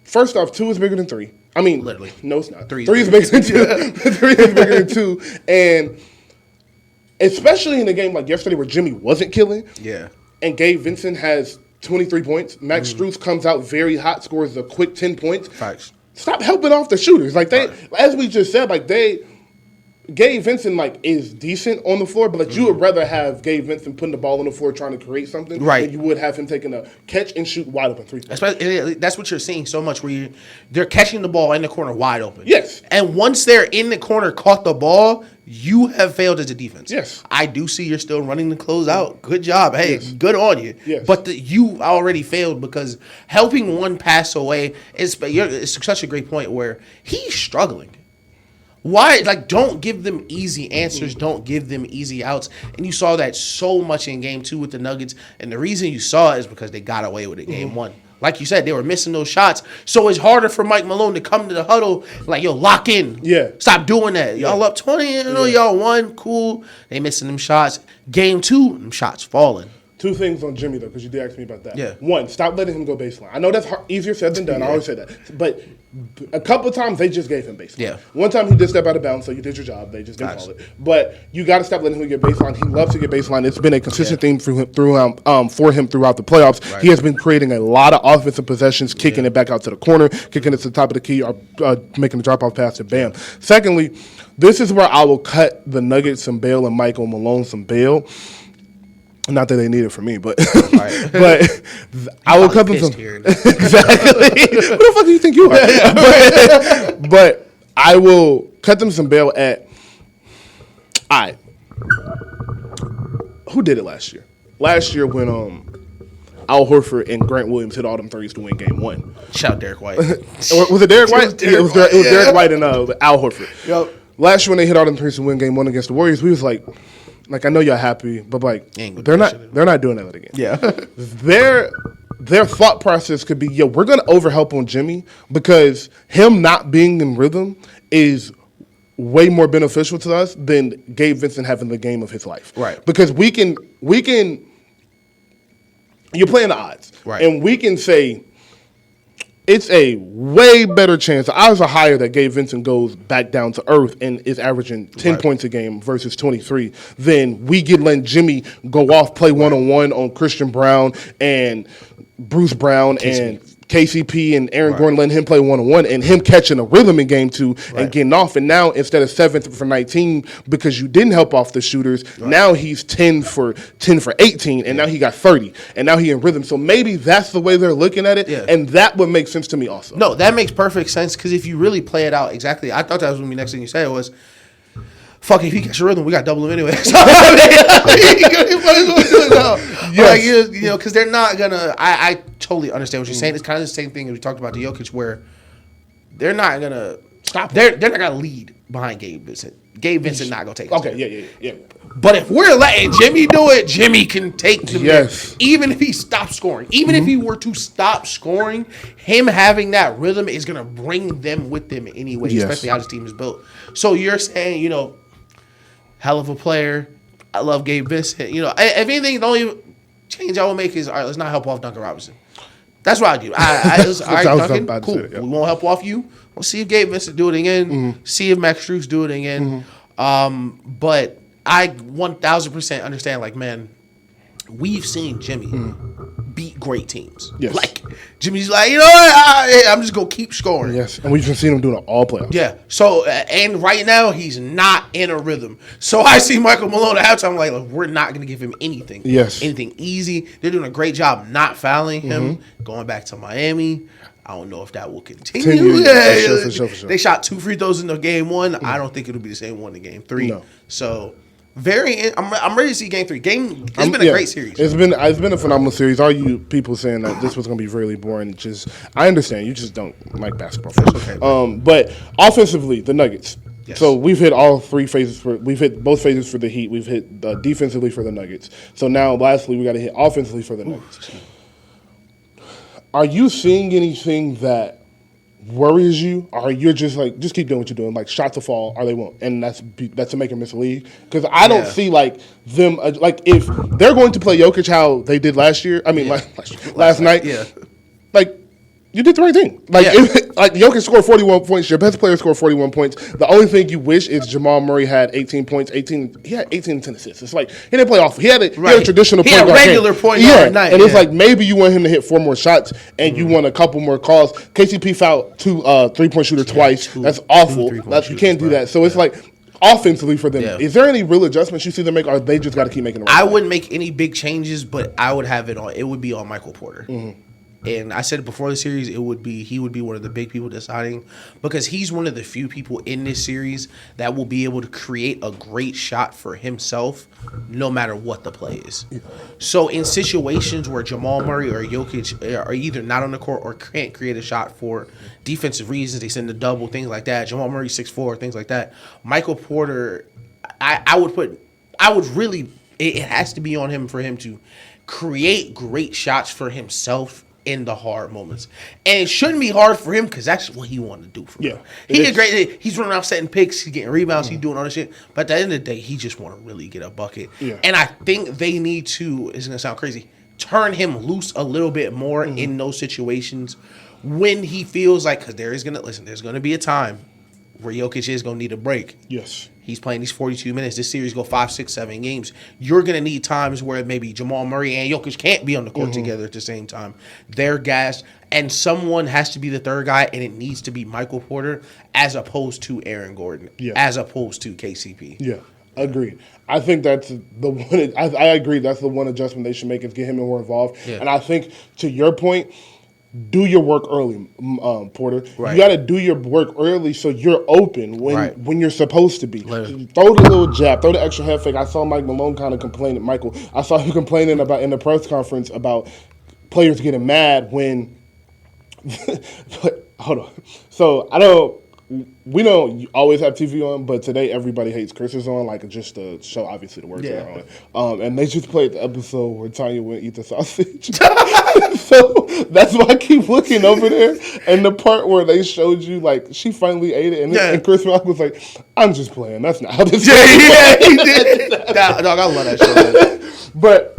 Speaker 2: first off, 2 is bigger than 3. I mean,
Speaker 1: literally.
Speaker 2: No, it's not. 3 is bigger than 2. 3 is bigger than 2. And especially in a game like yesterday where Jimmy wasn't killing. Yeah. And Gabe Vincent has 23 points. Max Strus comes out very hot, scores a quick 10 points.
Speaker 1: Facts.
Speaker 2: stop helping off the shooters. Like as we just said, like Gabe Vincent like is decent on the floor, but like you would rather have Gabe Vincent putting the ball on the floor trying to create something,
Speaker 1: right?
Speaker 2: Than you would have him taking a catch and shoot wide open 3.
Speaker 1: That's what you're seeing so much where they're catching the ball in the corner wide open.
Speaker 2: Yes,
Speaker 1: and once they're in the corner, caught the ball, you have failed as a defense.
Speaker 2: Yes,
Speaker 1: I do see you're still running the closeout. Good job, hey, good on you.
Speaker 2: Yes,
Speaker 1: but you already failed because helping one pass away is such a great point where he's struggling. Why? Like, don't give them easy answers. Don't give them easy outs. And you saw that so much in game 2 with the Nuggets. And the reason you saw it is because they got away with it game 1. Like you said, they were missing those shots. So it's harder for Mike Malone to come to the huddle like, yo, lock in.
Speaker 2: Yeah.
Speaker 1: Stop doing that. Y'all up 20, y'all won. Cool. They missing them shots. Game 2, them shots falling.
Speaker 2: 2 things on Jimmy, though, because you did ask me about that.
Speaker 1: Yeah.
Speaker 2: 1, stop letting him go baseline. I know that's easier said than done. I always say that. But a couple of times, they just gave him baseline.
Speaker 1: Yeah.
Speaker 2: One time, he did step out of bounds, so you did your job. They just didn't call it. But you got to stop letting him get baseline. He loves to get baseline. It's been a consistent theme for him throughout the playoffs. Right. He has been creating a lot of offensive possessions, kicking it back out to the corner, kicking it to the top of the key, or making a drop-off pass to Bam. Secondly, this is where I will cut the Nuggets some bail and Michael Malone some bail. Not that they need it for me, but but I will cut them some. Exactly. Who the fuck do you think you are? but I will cut them some bail at. Who did it last year? Last year when Al Horford and Grant Williams hit all them threes to win game 1.
Speaker 1: Shout out Derek White.
Speaker 2: Was it Derek White? It was Derek White and Al Horford. Yep. Last year when they hit all them threes to win game 1 against the Warriors, we was like, I know y'all happy, but like they're not doing that again.
Speaker 1: Yeah.
Speaker 2: Their thought process could be, we're gonna overhelp on Jimmy because him not being in rhythm is way more beneficial to us than Gabe Vincent having the game of his life.
Speaker 1: Right.
Speaker 2: Because we can you're playing the odds.
Speaker 1: Right.
Speaker 2: And we can say it's a way better chance. The odds are higher that Gabe Vincent goes back down to earth and is averaging 10 points a game versus 23 than we get letting Jimmy go off, play one-on-one on Christian Brown and Bruce Brown and KCP and Aaron Gordon, letting him play one-on-one and him catching a rhythm in game 2 and getting off. And now instead of 7 for 19 because you didn't help off the shooters, now he's 10 for 18 and now he got 30 and now he in rhythm. So maybe that's the way they're looking at it, and that would make sense to me also.
Speaker 1: No, that makes perfect sense because if you really play it out exactly, I thought that was going to be the next thing you said was, fuck, if he gets a rhythm, we got double him anyway. Because they're not gonna. I totally understand what you're saying. It's kind of the same thing as we talked about the Jokic, where they're not gonna stop. They're not gonna lead behind Gabe Vincent. Gabe Vincent not gonna take it.
Speaker 2: Okay, yeah.
Speaker 1: But if we're letting Jimmy do it, Jimmy can take them.
Speaker 2: Yes.
Speaker 1: Even if he stops scoring, even if he were to stop scoring, him having that rhythm is gonna bring them with them anyway. Especially how this team is built. So you're saying, hell of a player. I love Gabe Vincent. If anything, the only change I will make is, all right, let's not help off Duncan Robinson. That's what I do. All right, Duncan, cool. We won't help off you. We'll see if Gabe Vincent do it again. See if Max Strus do it again. But I 1,000% understand, like, man, we've seen Jimmy beat great teams.
Speaker 2: Yes.
Speaker 1: Like, Jimmy's like, you know what? I'm just going to keep scoring.
Speaker 2: Yes, and we've been seeing him doing it all playoffs.
Speaker 1: Yeah. So, and right now, he's not in a rhythm. So, I see Michael Malone at halftime, like, look, we're not going to give him anything.
Speaker 2: Yes.
Speaker 1: Anything easy. They're doing a great job not fouling him, going back to Miami. I don't know if that will continue.
Speaker 2: For sure.
Speaker 1: They shot 2 free throws in the game 1. I don't think it'll be the same one in game 3. No. So, I'm ready to see game 3. It's been a great series.
Speaker 2: It's been a phenomenal series. All you people saying that this was going to be really boring, I understand. You just don't like basketball. Okay, but offensively, the Nuggets. Yes. So we've hit all 3 phases. We've hit both phases for the Heat. We've hit defensively for the Nuggets. So now, lastly, we got to hit offensively for the Nuggets. Are you seeing anything that worries you, or you're just like, just keep doing what you're doing, like shots to fall or they won't, and that's to make or miss a league? Because I don't see like them like if they're going to play Jokic how they did last year. I mean, last night.
Speaker 1: Yeah,
Speaker 2: like you did the right thing. Like like Jokic scored 41 points. Your best player scored 41 points. The only thing you wish is Jamal Murray had 18 points. He had 18 and 10 assists. It's like he didn't play awful. He had a traditional point guard.
Speaker 1: Regular point guard night.
Speaker 2: And it's like maybe you want him to hit 4 more shots and you want a couple more calls. KCP fouled 2 3-point shooter twice. That's awful. You can't do that. So it's like offensively for them, is there any real adjustments you see them make, or they just got to keep making the right
Speaker 1: I wouldn't make any big changes, but I would have it on. It would be on Michael Porter. And I said before the series, he would be one of the big people deciding, because he's one of the few people in this series that will be able to create a great shot for himself, no matter what the play is. So in situations where Jamal Murray or Jokic are either not on the court or can't create a shot for defensive reasons, they send the double, things like that. Jamal Murray 6'4", things like that. Michael Porter, it has to be on him for him to create great shots for himself in the hard moments. And it shouldn't be hard for him because that's what he wanted to do for him. He did great. He's running out setting picks, he's getting rebounds, he's doing all this shit. But at the end of the day, he just want to really get a bucket. And I think they need to, it's going to sound crazy, turn him loose a little bit more in those situations when he feels like, because there's going to be a time where Jokic is going to need a break.
Speaker 2: Yes.
Speaker 1: He's playing these 42 minutes. This series go 5, 6, 7 games. You're going to need times where maybe Jamal Murray and Jokic can't be on the court together at the same time. They're gassed, and someone has to be the third guy, and it needs to be Michael Porter as opposed to Aaron Gordon, as opposed to KCP.
Speaker 2: Yeah, agreed. I think that's the one. I agree. That's the one adjustment they should make is get him more involved. And I think, to your point, do your work early, Porter. You got to do your work early so you're open when you're supposed to be. Throw the little jab, throw the extra head fake. I saw Mike Malone kind of complaining. I saw him complaining about in the press conference about players getting mad when. Hold on. So we don't always have TV on, but today everybody hates Chris is on, like just to show obviously the words that are on. And they just played the episode where Tanya went eat the sausage. So that's why I keep looking over there. And the part where they showed you, like, she finally ate it, and Chris Rock was like, "I'm just playing. That's not how this." He did. Dog, I love that show. But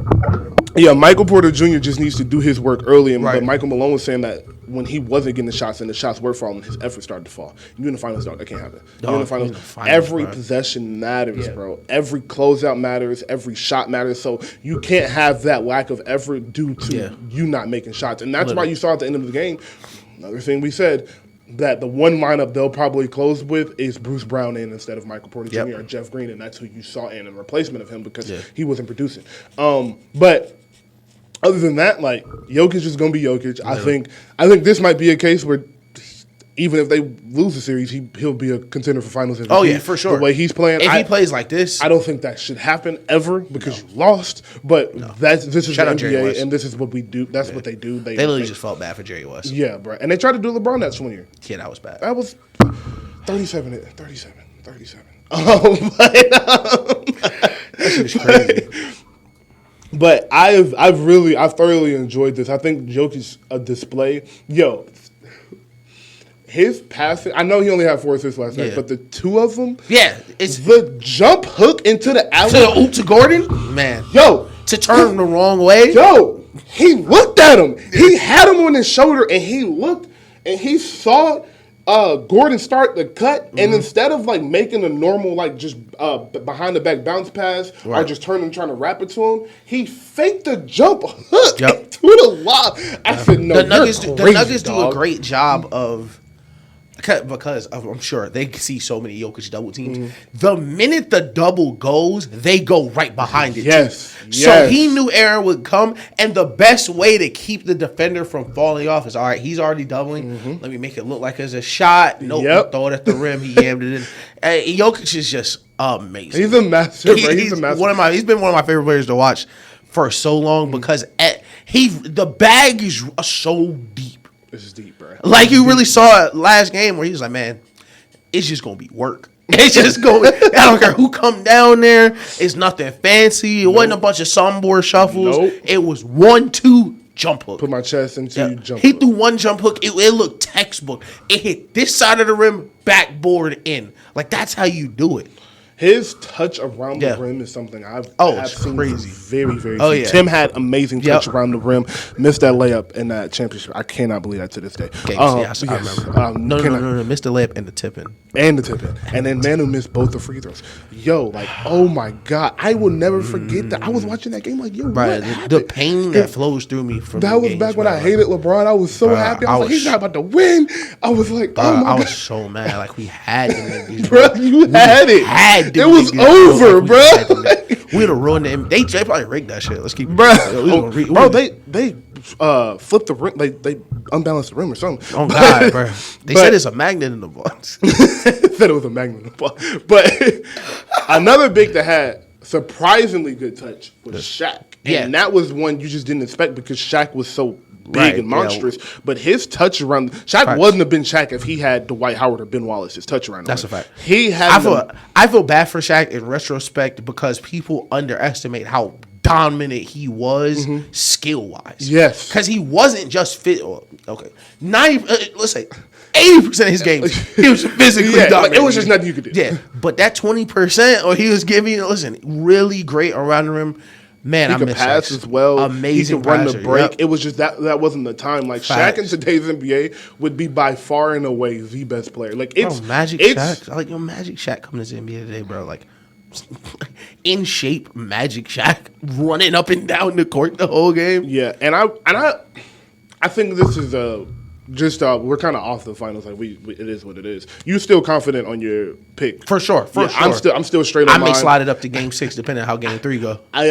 Speaker 2: yeah, Michael Porter Jr. just needs to do his work early. And but Michael Malone was saying that when he wasn't getting the shots and the shots were falling, his effort started to fall. You in the finals, dog, that can't happen. You in the finals, every possession matters, bro. Every closeout matters. Every shot matters. So you can't have that lack of effort due to you not making shots. And that's why you saw at the end of the game, another thing we said, that the one lineup they'll probably close with is Bruce Brown in instead of Michael Porter Jr. or Jeff Green, and that's who you saw in replacement of him because he wasn't producing. But other than that, like, Jokic is going to be Jokic. I think this might be a case where even if they lose the series, he'll be a contender for finals MVP.
Speaker 1: Oh, yeah, for sure.
Speaker 2: The way he's playing.
Speaker 1: If he plays like this.
Speaker 2: I don't think that should happen ever because you lost. But this is the NBA, and this is what we do. That's what they do. They
Speaker 1: literally just felt bad for Jerry West.
Speaker 2: Yeah, bro. And they tried to do LeBron that 1 year.
Speaker 1: Yeah, that was bad.
Speaker 2: That was 37.
Speaker 1: That shit was crazy.
Speaker 2: But I've thoroughly enjoyed this. I think Jokic's a display. His passing, I know he only had 4 assists last night, but the 2 of them,
Speaker 1: it's
Speaker 2: the jump hook into the alley.
Speaker 1: To the oop to Gordon, man. To turn the wrong way.
Speaker 2: He looked at him. He had him on his shoulder, and he looked, and he saw Gordon start the cut, and instead of like making a normal like just behind the back bounce pass or just turning trying to wrap it to him, he faked the jump hook to the lob. I said, no, the
Speaker 1: Nuggets do a great job of. Because I'm sure they see so many Jokic double teams. The minute the double goes, they go right behind it. So he knew Aaron would come, and the best way to keep the defender from falling off is, all right, he's already doubling. Let me make it look like it's a shot. Throw it at the rim. He yammed it in. Jokic is just amazing.
Speaker 2: He's a master. He's a master.
Speaker 1: He's been one of my favorite players to watch for so long because the bag is so deep.
Speaker 2: This is deep, bro.
Speaker 1: Like you really saw it last game where he was like, man, it's just going to be work. It's just going I don't care who come down there. It's nothing fancy. It wasn't a bunch of soundboard shuffles. It was 1-2 jump hook.
Speaker 2: Put my chest into jump
Speaker 1: He
Speaker 2: hook.
Speaker 1: threw one jump hook. It looked textbook. It hit this side of the rim, backboard in. Like, that's how you do it.
Speaker 2: His touch around the rim is something I've seen
Speaker 1: crazy.
Speaker 2: Very, very
Speaker 1: few.
Speaker 2: Yeah. Tim had amazing touch around the rim. Missed that layup in that championship. I cannot believe that to this day.
Speaker 1: I remember. No. Missed the layup and the tip-in.
Speaker 2: And then Manu missed both the free throws. Yo, like, oh my God. I will never forget that. I was watching that game like, yo, what happened?
Speaker 1: The pain that flows through me from
Speaker 2: that was games, back when I hated LeBron. I was so happy. I was like, he's not about to win. I was like, oh my God.
Speaker 1: I was so mad. Like, we had to make these.
Speaker 2: Bro, you had it. It was over, bro.
Speaker 1: We'd have ruined it. They probably rigged that shit. Let's keep it.
Speaker 2: Bro, they flipped the rim. They unbalanced the rim or something.
Speaker 1: Oh, God, bro. They said it's a magnet in the box.
Speaker 2: Said it was a magnet in the box. But another big that had surprisingly good touch was Shaq. And that was one you just didn't expect because Shaq was so big and monstrous. Yeah. But his touch around Shaq wouldn't have been Shaq if he had Dwight Howard or Ben Wallace's touch around.
Speaker 1: That's a fact.
Speaker 2: I
Speaker 1: feel bad for Shaq in retrospect because people underestimate how dominant he was skill wise.
Speaker 2: Yes,
Speaker 1: because he wasn't just fit. Okay, 90. Let's say 80% of his games he was physically dominant.
Speaker 2: Like, it was just nothing you could do.
Speaker 1: Yeah, but that 20%, or he was giving really great around the rim. Man,
Speaker 2: he could pass as well.
Speaker 1: Amazing.
Speaker 2: He could run the break. It was just that wasn't the time. Like Shaq in today's NBA would be by far and away the best player. Like
Speaker 1: Magic Shaq. I like Magic Shaq coming to the NBA today, bro. Like in shape, Magic Shaq running up and down the court the whole game.
Speaker 2: Yeah, and I think this is we're kind of off the finals. Like it is what it is. You still confident on your pick?
Speaker 1: For sure.
Speaker 2: I'm still straight on mine.
Speaker 1: I may slide it up to game 6 depending on how game 3 go.
Speaker 2: I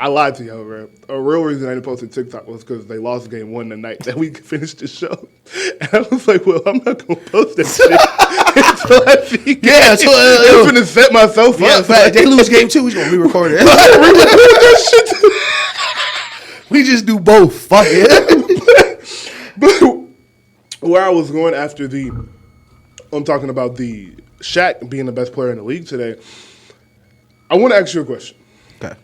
Speaker 2: lied to you, bro. A real reason I didn't post a TikTok was because they lost game 1 the night that we finished the show, and I was like, well, I'm not gonna post that shit until I see. Yeah, so I'm gonna set myself up.
Speaker 1: In fact, they lose game 2, we're gonna re-record it. We just do both. Fuck it.
Speaker 2: But where I was going after I'm talking about the Shaq being the best player in the league today. I want to ask you a question.
Speaker 1: Okay.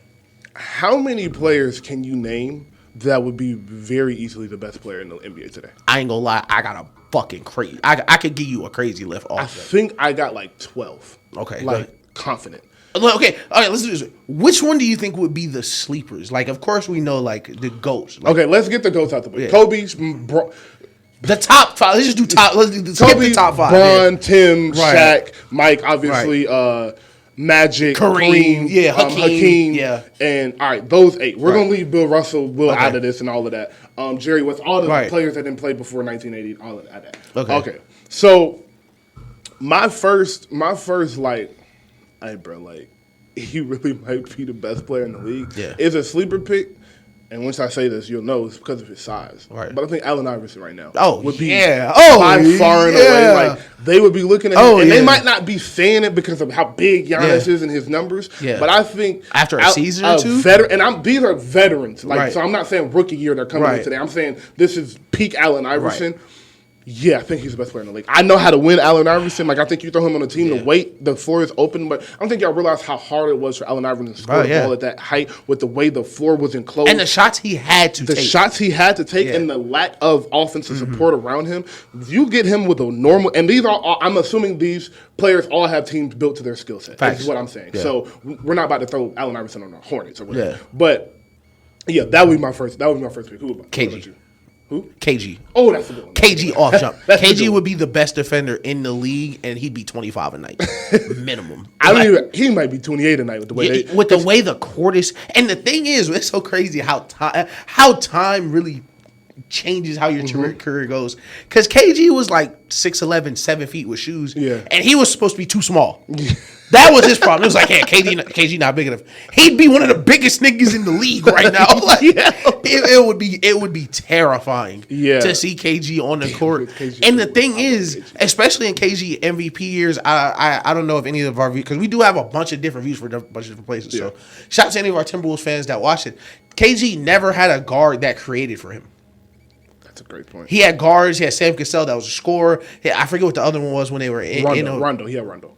Speaker 2: How many players can you name that would be very easily the best player in the NBA today?
Speaker 1: I ain't gonna lie. I got a fucking crazy. I could give you a crazy list.
Speaker 2: I think I got like 12.
Speaker 1: Okay.
Speaker 2: Like confident.
Speaker 1: Okay, all right, let's do this. Which one do you think would be the sleepers? Like, of course, we know, like, the GOATs. Like,
Speaker 2: okay, let's get the GOATs out the way. Yeah. Kobe's,
Speaker 1: the top 5. Let's just do top. Let's do skip the top 5.
Speaker 2: Bron, Tim, Shaq, Mike, obviously, Magic, Kareem, Hakeem, and all right, those 8. We're gonna leave Bill Russell, out of this and all of that. Jerry West, all the players that didn't play before 1980, all of that. Okay. So my first, like. Hey, bro, like, he really might be the best player in the league.
Speaker 1: Yeah.
Speaker 2: It's a sleeper pick, and once I say this, you'll know it's because of his size.
Speaker 1: Right.
Speaker 2: But I think Allen Iverson right now
Speaker 1: would
Speaker 2: be
Speaker 1: by
Speaker 2: far and away. Like, they would be looking at him, and they might not be saying it because of how big Giannis is and his numbers. Yeah. But I think
Speaker 1: after a season or two,
Speaker 2: these are veterans. Like, so I'm not saying rookie year they're coming in today. I'm saying this is peak Allen Iverson. Right. Yeah, I think he's the best player in the league. I know how to win Allen Iverson. Like, I think you throw him on a team to wait, the floor is open. But I don't think y'all realize how hard it was for Allen Iverson to score the ball at that height with the way the floor was enclosed.
Speaker 1: And the shots he had to take.
Speaker 2: And the lack of offensive support around him. You get him with a normal – and these are – I'm assuming these players all have teams built to their skill set. That's what I'm saying. Yeah. So we're not about to throw Allen Iverson on the Hornets or whatever. Yeah. But, yeah, that would be my first pick. Who about you? Who?
Speaker 1: KG.
Speaker 2: Oh, that's a good one.
Speaker 1: KG off jump. KG would be the best defender in the league, and he'd be 25 a night, minimum.
Speaker 2: He might be 28 a night with the way
Speaker 1: the way the court is. And the thing is, it's so crazy how time really changes how your career goes. Because KG was like 6'11", 7 feet with shoes, and he was supposed to be too small. That was his problem. It was like, hey, KG not big enough. He'd be one of the biggest niggas in the league right now. Like, it would be terrifying to see KG on the court. And the thing is, especially in KG MVP years, I don't know if any of our views, because we do have a bunch of different views for a bunch of different places. So shout out to any of our Timberwolves fans that watched it. KG never had a guard that created for him.
Speaker 2: That's a great point.
Speaker 1: He had guards. He had Sam Cassell that was a scorer. I forget what the other one was when they were in.
Speaker 2: Rondo. He had Rondo.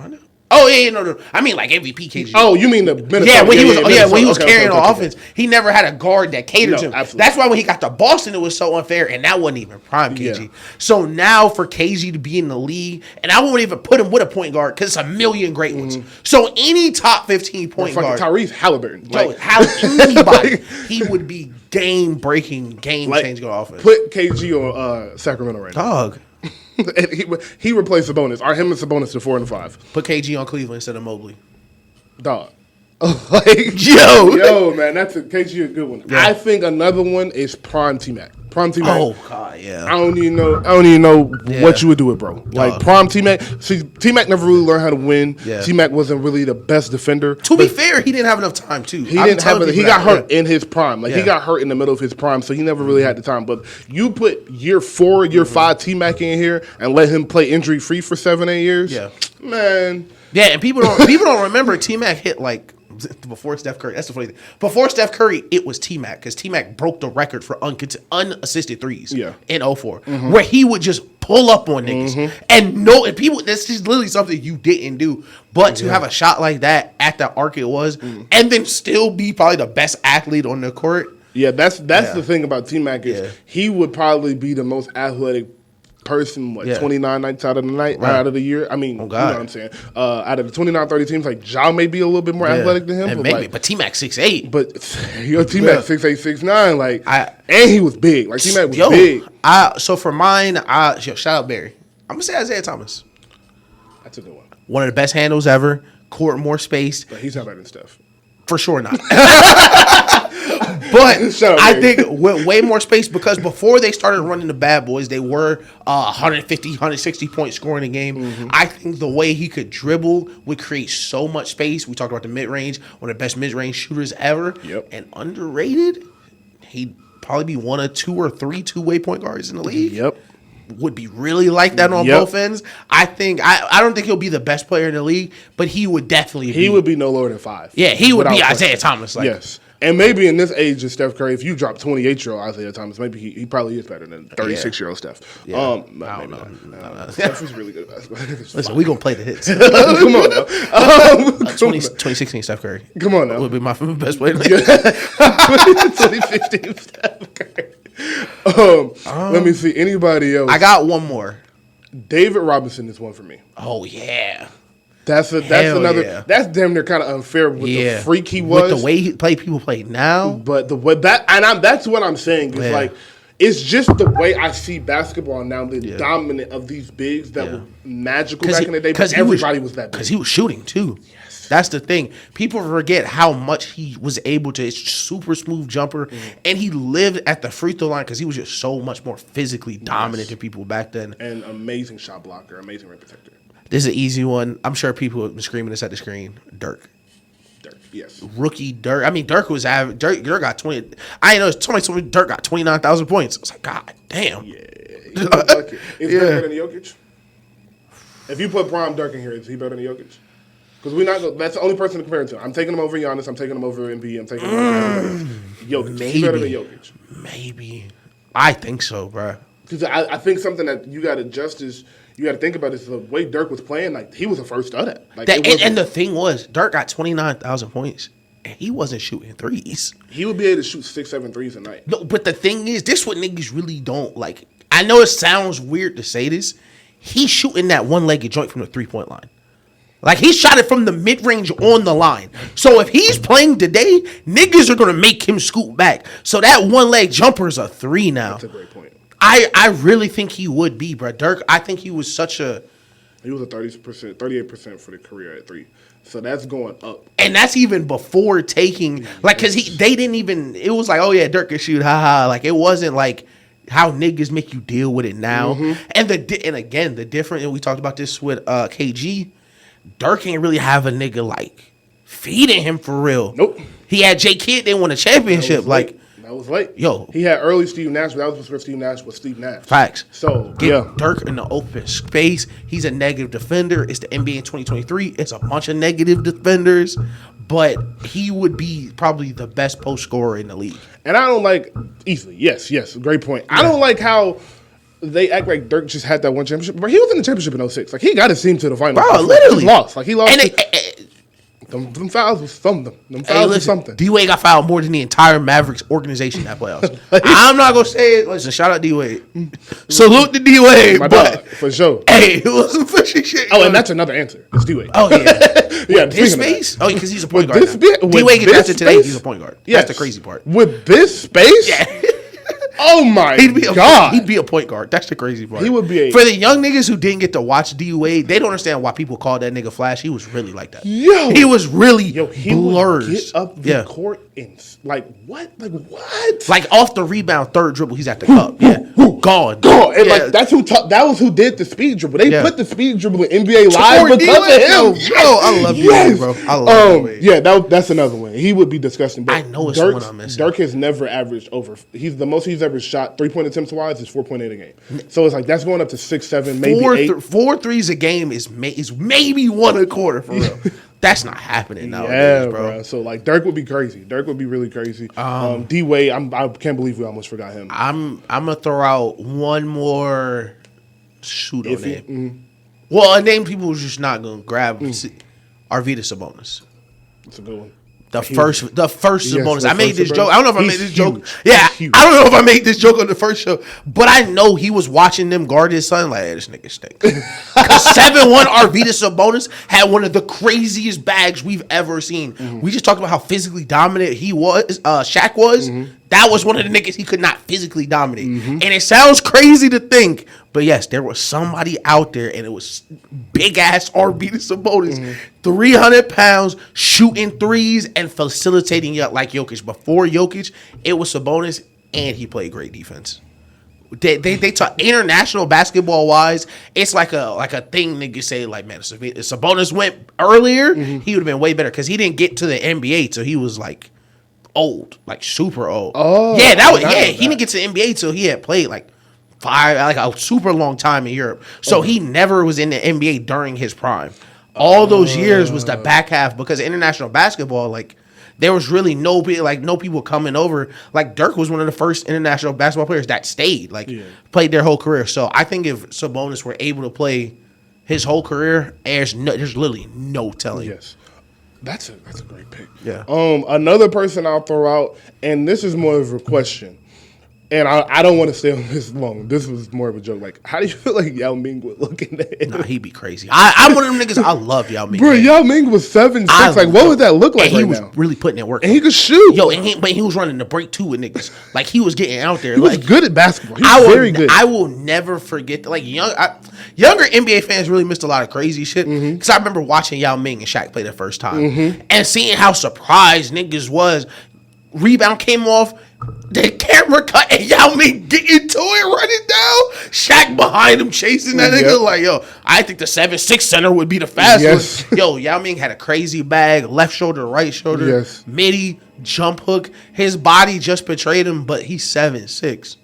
Speaker 1: Rondo? Oh no. I mean like MVP KG.
Speaker 2: Oh, you mean the Minnesota?
Speaker 1: Yeah, when he was carrying
Speaker 2: okay,
Speaker 1: on offense, he never had a guard that catered to him.
Speaker 2: Absolutely.
Speaker 1: That's why when he got to Boston, it was so unfair, and that wasn't even prime KG.
Speaker 2: Yeah.
Speaker 1: So now for KG to be in the league, and I won't even put him with a point guard because it's a million great ones. So any top 15 point guard,
Speaker 2: Tyrese Halliburton,
Speaker 1: anybody, he would be game-breaking, game-changing offense.
Speaker 2: Put KG on Sacramento right now.
Speaker 1: Dog.
Speaker 2: he replaced Sabonis. Him and Sabonis to 4 and 5.
Speaker 1: Put KG on Cleveland instead of Mobley.
Speaker 2: Dog.
Speaker 1: Yo,
Speaker 2: man, KG a good one.
Speaker 1: Yeah.
Speaker 2: I think another one is Prime T-Mac.
Speaker 1: Oh God, yeah.
Speaker 2: I don't even know what you would do with bro. Like Prime T-Mac. See, T-Mac never really learned how to win.
Speaker 1: Yeah.
Speaker 2: T-Mac wasn't really the best defender.
Speaker 1: To be fair, he didn't have enough time too.
Speaker 2: He got hurt in his prime. He got hurt in the middle of his prime, so he never really had the time. But you put year 4, year 5 T-Mac in here and let him play injury free for 7-8 years.
Speaker 1: Yeah,
Speaker 2: man.
Speaker 1: Yeah, and people don't remember T-Mac hit like before Steph Curry. That's the funny thing. Before Steph Curry, it was T-Mac because T-Mac broke the record for unassisted threes in 04, where he would just pull up on niggas. And people, this is literally something you didn't do. But to have a shot like that at the arc it was, and then still be probably the best athlete on the court.
Speaker 2: Yeah, that's the thing about T-Mac is he would probably be the most athletic person, 29 nights out of the night, out of the year. I mean, you know what I'm saying? Out of the 29, 30 teams, like Ja may be a little bit more athletic than him.
Speaker 1: And maybe, but T-Mac 6'8".
Speaker 2: But T-Mac 6'8", 6'9", and he was big. Like T-Mac was big.
Speaker 1: So for mine, shout out Barry. I'm gonna say Isaiah Thomas.
Speaker 2: That's a good one.
Speaker 1: One of the best handles ever. Court more space.
Speaker 2: But he's not better than Steph.
Speaker 1: For sure not. But I think with way more space because before they started running the bad boys, they were 150, 160 point scoring a game. I think the way he could dribble would create so much space. We talked about the mid-range, one of the best mid-range shooters ever. And underrated, he'd probably be one of 2 or 3 two-way point guards in the league. Would be really like that on both ends. I think I don't think he'll be the best player in the league, but he would definitely be.
Speaker 2: He would be no lower than 5.
Speaker 1: Yeah, he would be Isaiah Thomas.
Speaker 2: Yes. And maybe in this age of Steph Curry, if you drop 28-year-old Isaiah Thomas, maybe he probably is better than 36-year-old Steph.
Speaker 1: I don't know.
Speaker 2: Steph is really good at basketball.
Speaker 1: Listen, we're going to play the hits.
Speaker 2: Come on now.
Speaker 1: 2016 Steph Curry.
Speaker 2: Come on now.
Speaker 1: Would be my best player.
Speaker 2: 2015 Steph Curry. Let me see. Anybody else?
Speaker 1: I got one more.
Speaker 2: David Robinson is one for me.
Speaker 1: Oh, yeah.
Speaker 2: That's another. Yeah. That's damn near kind of unfair with the freak he was.
Speaker 1: With the way people play now.
Speaker 2: But the way that's what I'm saying. Is like it's just the way I see basketball now. The dominant of these bigs that were magical back in the day. Because everybody was that big.
Speaker 1: Because he was shooting too. Yes. That's the thing. People forget how much he was able to. It's super smooth jumper, and he lived at the free throw line because he was just so much more physically dominant than people back then.
Speaker 2: And amazing shot blocker, amazing rim protector.
Speaker 1: This is an easy one. I'm sure people have been screaming this at the screen. Dirk,
Speaker 2: yes.
Speaker 1: Rookie Dirk. I mean, Dirk was average. Dirk got 20. I know it's 20. Dirk got 29,000 points. I was like, God damn.
Speaker 2: Yeah. Is Dirk better than Jokic? If you put prime Dirk in here, is he better than Jokic? Because that's the only person to compare him to. I'm taking him over Giannis. I'm taking him over Embiid. I'm taking him over Jokic. Maybe. Is he better than Jokic?
Speaker 1: Maybe. I think so, bro.
Speaker 2: Because I think something that you got to adjust is you got to think about is the way Dirk was playing. Like he was the first of that. Like
Speaker 1: and the thing was, Dirk got 29,000 points, and he wasn't shooting threes.
Speaker 2: He would be able to shoot 6-7 threes a night.
Speaker 1: No, but the thing is, this what niggas really don't like. I know it sounds weird to say this. He's shooting that one-legged joint from the 3-point line. Like, he shot it from the mid-range on the line. So if he's playing today, niggas are going to make him scoot back. So that one-leg jumper is a 3 now.
Speaker 2: That's a great point.
Speaker 1: I really think he would be, bro. Dirk, I think he was such a...
Speaker 2: He was a 38% for the career at 3. So that's going up.
Speaker 1: And that's even before taking... Like, because they didn't even... It was like, oh, yeah, Dirk can shoot, haha. Like, it wasn't like how niggas make you deal with it now. And again, the difference... And we talked about this with KG... Dirk ain't really have a nigga like feeding him for real.
Speaker 2: Nope.
Speaker 1: He had J Kidd. They won a championship.
Speaker 2: That was late.
Speaker 1: Yo,
Speaker 2: he had early Steve Nash, but that was before Steve Nash was Steve Nash.
Speaker 1: Facts.
Speaker 2: So
Speaker 1: Dirk in the open space. He's a negative defender. It's the NBA in 2023. It's a bunch of negative defenders, but he would be probably the best post scorer in the league.
Speaker 2: And I don't like easily. Yes, great point. I don't like how they act like Dirk just had that one championship. But he was in the championship in 06. Like, he got his team to the finals.
Speaker 1: Bro, literally.
Speaker 2: He lost. Like, he lost. And them fouls was something. Them fouls was something.
Speaker 1: D-Wade got fouled more than the entire Mavericks organization that playoffs. I'm not going to say it. Listen, shout out D-Wade. Salute to D-Wade.
Speaker 2: My dog, for sure.
Speaker 1: Hey, it was some fishy shit.
Speaker 2: Oh, and that's another answer. It's D-Wade.
Speaker 1: Oh, yeah.
Speaker 2: Yeah,
Speaker 1: this space? Oh, because he's a point guard.
Speaker 2: D-Wade
Speaker 1: gets drafted today. He's a point guard.
Speaker 2: Yes.
Speaker 1: That's the crazy part.
Speaker 2: With this space?
Speaker 1: Yeah.
Speaker 2: Oh my God.
Speaker 1: He'd be a point guard. That's the crazy part.
Speaker 2: He would be
Speaker 1: for the young niggas who didn't get to watch D-Wade, they don't understand why people call that nigga Flash. He was really like that. He was really blurs.
Speaker 2: Would get up the court and like what?
Speaker 1: Like off the rebound, third dribble, he's at the cup. Gone.
Speaker 2: And like that was who did the speed dribble. They put the speed dribble in NBA Live because of him.
Speaker 1: Yo, I love D-Wade, bro. I love D-Wade.
Speaker 2: Yeah, that's another one. He would be disgusting. But
Speaker 1: I know it's one I'm missing.
Speaker 2: Dirk has never averaged over. He's the most he's ever shot 3-point attempts wise is 4.8 a game. So it's like that's going up to 6, 7, maybe 8. 4
Speaker 1: threes a game is maybe 1 a quarter for real. That's not happening nowadays, bro.
Speaker 2: So like Dirk would be crazy. Dirk would be really crazy. D-Wade, I can't believe we almost forgot him.
Speaker 1: I'm gonna throw out one more pseudo name. Well, a name people was just not gonna grab. Arvydas Sabonis.
Speaker 2: That's a good one.
Speaker 1: The first Sabonis. I made this
Speaker 2: Sabonis.
Speaker 1: joke. I don't know if I made this joke.
Speaker 2: Yeah,
Speaker 1: I don't know if I made this joke on the first show, but I know he was watching them guard his son. Like, hey, this nigga stink. 7-1 Arvydas Sabonis had one of the craziest bags we've ever seen. We just talked about how physically dominant he was. Shaq was. That was one of the niggas he could not physically dominate. And it sounds crazy to think, but yes, there was somebody out there, and it was big ass Arvydas Sabonis, 300 pounds, shooting threes and facilitating like Jokic. Before Jokic, it was Sabonis, and he played great defense. They talk international basketball wise. It's like a thing niggas say like, man, if Sabonis went earlier, he would have been way better because he didn't get to the NBA till he was like old, like super old. Oh, yeah, he didn't get to the NBA till he had played like a super long time in Europe. So he never was in the NBA during his prime. All those years was the back half because international basketball, like there was really no people coming over. Like Dirk was one of the first international basketball players that stayed, played their whole career. So I think if Sabonis were able to play his whole career, there's literally no telling.
Speaker 2: Yes. That's a great pick.
Speaker 1: Yeah.
Speaker 2: Another person I'll throw out, and this is more of a question, and I don't want to stay on this long. This was more of a joke. Like, how do you feel like Yao Ming would look in that?
Speaker 1: Nah, he'd be crazy. I'm one of them niggas. I love Yao Ming.
Speaker 2: Bro, Yao Ming was 7'6". Like, what would that look like?
Speaker 1: And he
Speaker 2: was
Speaker 1: really putting in work.
Speaker 2: And he could shoot.
Speaker 1: Yo, but he was running the break too with niggas. Like he was getting out there.
Speaker 2: He was good at basketball. He was very good.
Speaker 1: I will never forget. Like younger NBA fans really missed a lot of crazy shit. Because I remember watching Yao Ming and Shaq play the first time and seeing how surprised niggas was. Rebound came off. The camera cut and Yao Ming get into it running down. Shaq behind him chasing that nigga. Like, yo, I think the 7'6" center would be the fastest. Yo, Yao Ming had a crazy bag. Left shoulder, right shoulder. Midi, jump hook. His body just betrayed him, but he's 7'6".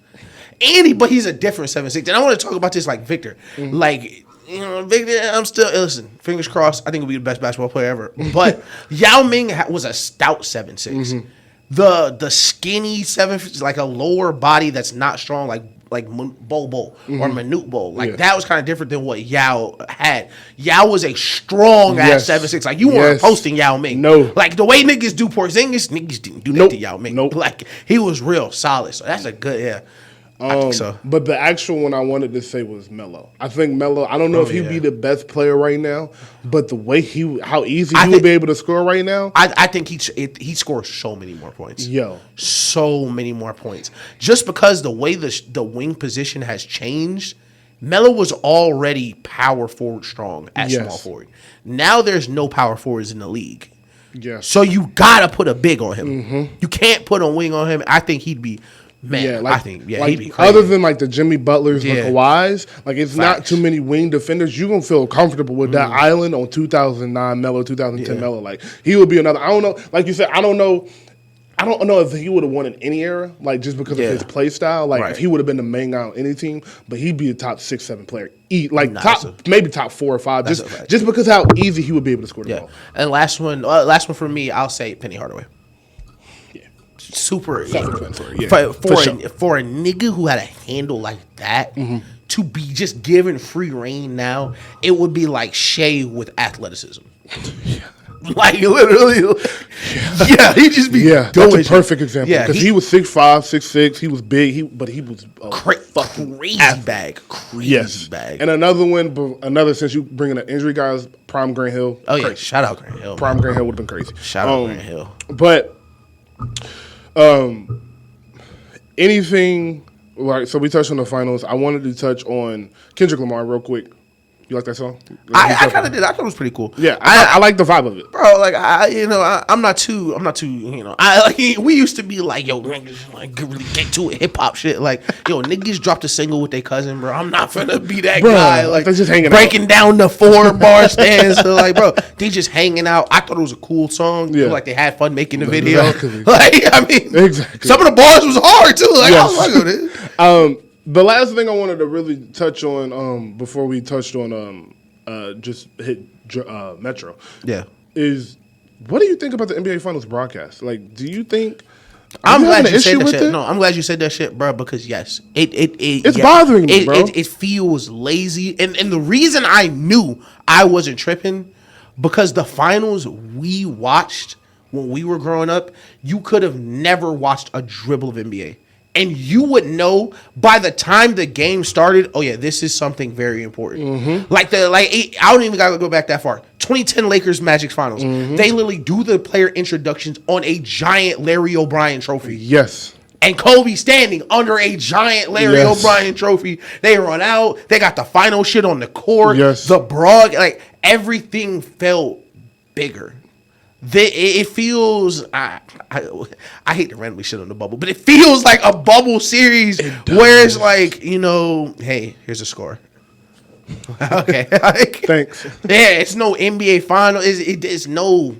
Speaker 1: But he's a different 7'6". And I want to talk about this like Victor. Like, you know, Victor, I'm still, listen, fingers crossed, I think he'll be the best basketball player ever. But Yao Ming was a stout 7'6". The skinny 7', like a lower body that's not strong, like Bobo or Manute Bol. Like that was kind of different than what Yao had. Yao was a strong ass 7'6". Like you weren't posting Yao Ming.
Speaker 2: No.
Speaker 1: Like the way niggas do Porzingis, niggas didn't do that to Yao Ming. Like he was real solid. So that's a good I think so.
Speaker 2: But the actual one I wanted to say was Melo. I think Melo, I don't know if he'd be the best player right now, but the way how easy he would be able to score right now.
Speaker 1: I think he scores so many more points.
Speaker 2: Yo.
Speaker 1: So many more points. Just because the way the wing position has changed, Melo was already power forward strong at small forward. Now there's no power forwards in the league.
Speaker 2: Yes.
Speaker 1: So you got to put a big on him. You can't put a wing on him. I think he'd be... Man, I think he'd be crazy.
Speaker 2: Other than like the Jimmy Butlers, the Kawhis, like it's not too many wing defenders. You're gonna feel comfortable with that island on 2009 Melo, 2010 Melo. Like he would be another. I don't know. Like you said, I don't know if he would have won in any era, like just because of his play style. Like if he would have been the main guy on any team, but he'd be a top 6, 7 player. Maybe top 4 or 5, just because how easy he would be able to score the ball.
Speaker 1: And last one for me, I'll say Penny Hardaway. super
Speaker 2: self-explanatory. Yeah,
Speaker 1: for a nigga who had a handle like that to be just given free reign now, it would be like Shea with athleticism. Like literally, he just be doing
Speaker 2: that's a
Speaker 1: shit.
Speaker 2: perfect example. Yeah, because he was 6'5", 6'6". He was big. But he was
Speaker 1: crazy bag. Crazy bag.
Speaker 2: And another since you bringing up injury guys, Prime Grant Hill.
Speaker 1: Oh yeah, shout out Grant Hill.
Speaker 2: Prime Grant Hill would have been crazy.
Speaker 1: Shout out Grant Hill.
Speaker 2: But anything like so we touched on the finals. I wanted to touch on Kendrick Lamar real quick. You like that song?
Speaker 1: I kind of did. I thought it was pretty cool.
Speaker 2: Yeah, I like the vibe of it,
Speaker 1: bro. Like I'm not too. We used to be like, yo, niggas like really get to it, hip hop shit. Like, yo, niggas dropped a single with their cousin, bro. I'm not finna be that guy. Like,
Speaker 2: they're just hanging
Speaker 1: breaking
Speaker 2: out.
Speaker 1: down the 4-bar stands. So like, bro, they just hanging out. I thought it was a cool song. Yeah. Like they had fun making the video. Exactly. Like, I mean, exactly. Some of the bars was hard too. Like, yes. I was like, this.
Speaker 2: The last thing I wanted to really touch on, before we touched on just hit Metro, is what do you think about the NBA Finals broadcast? Like, do you think?
Speaker 1: I'm glad you said that shit. No, I'm glad you said that shit, bro. Because yes, it's
Speaker 2: bothering me, bro.
Speaker 1: It feels lazy, and the reason I knew I wasn't tripping because the finals we watched when we were growing up, you could have never watched a dribble of NBA. And you would know by the time the game started, oh yeah, this is something very important. Mm-hmm. I don't even gotta go back that far. 2010 Lakers Magic Finals. Mm-hmm. They literally do the player introductions on a giant Larry O'Brien trophy.
Speaker 2: Yes.
Speaker 1: And Kobe standing under a giant Larry O'Brien trophy. They run out. They got the final shit on the court.
Speaker 2: Yes.
Speaker 1: The broad, like everything felt bigger. It feels I hate to randomly shit on the bubble, but it feels like a bubble series where it's like, hey, here's a score. Okay,
Speaker 2: thanks.
Speaker 1: Yeah, it's no NBA final. It's no.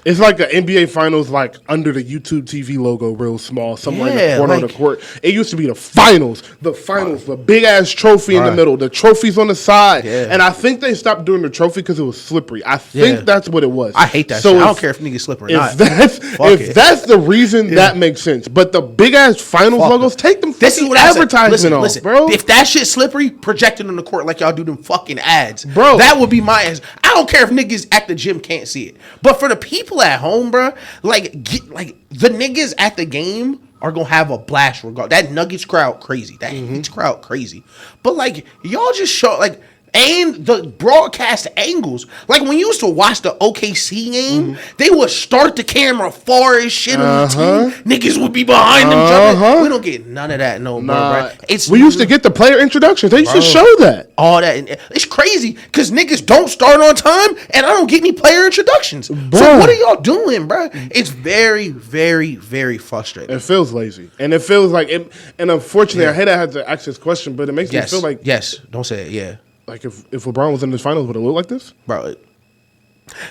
Speaker 2: It's like the NBA Finals, like under the YouTube TV logo, real small, somewhere in the corner of the court. It used to be the finals, the big ass trophy in the middle, the trophies on the side, and I think they stopped doing the trophy because it was slippery. I think that's what it was.
Speaker 1: I hate that. So shit. I don't care if niggas slip or not.
Speaker 2: If that's the reason, that makes sense. But the big ass finals logos, take them. This is what advertisement off, bro.
Speaker 1: If that shit slippery, project it on the court like y'all do them fucking ads, bro. That would be my ass. I don't care if niggas at the gym can't see it, but for the people at home, bro, like the niggas at the game are gonna have a blast regard. That Nuggets crowd crazy. That Heat crowd crazy. But like y'all just show like and the broadcast angles. Like when you used to watch the OKC game, they would start the camera far as shit on the team. Niggas would be behind them jumping. We don't get none of that no more, bro.
Speaker 2: We used to get the player introductions. They used to show that.
Speaker 1: All that. It's crazy because niggas don't start on time and I don't get any player introductions. Bro. So what are y'all doing, bro? It's very, very, very frustrating.
Speaker 2: It feels lazy. And it feels like it. And unfortunately, I hate I had to ask this question, but it makes me feel like.
Speaker 1: Yes, don't say it, yeah.
Speaker 2: Like if LeBron was in the finals, would it look like this,
Speaker 1: bro?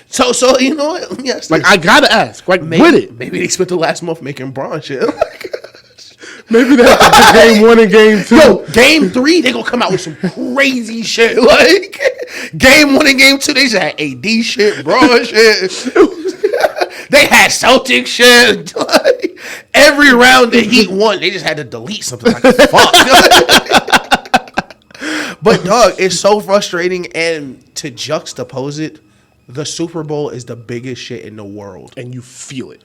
Speaker 1: So you know what? Yes,
Speaker 2: like I gotta ask, like
Speaker 1: maybe they spent the last month making Bron shit.
Speaker 2: Maybe that's game 1 and game 2.
Speaker 1: Yo, game 3 they gonna come out with some crazy shit. Like game 1 and game 2 they just had AD shit, Bron shit. They had Celtic shit. Like, every round the Heat won, they just had to delete something. Like fuck. But dog, it's so frustrating, and to juxtapose it, the Super Bowl is the biggest shit in the world,
Speaker 2: and you feel it.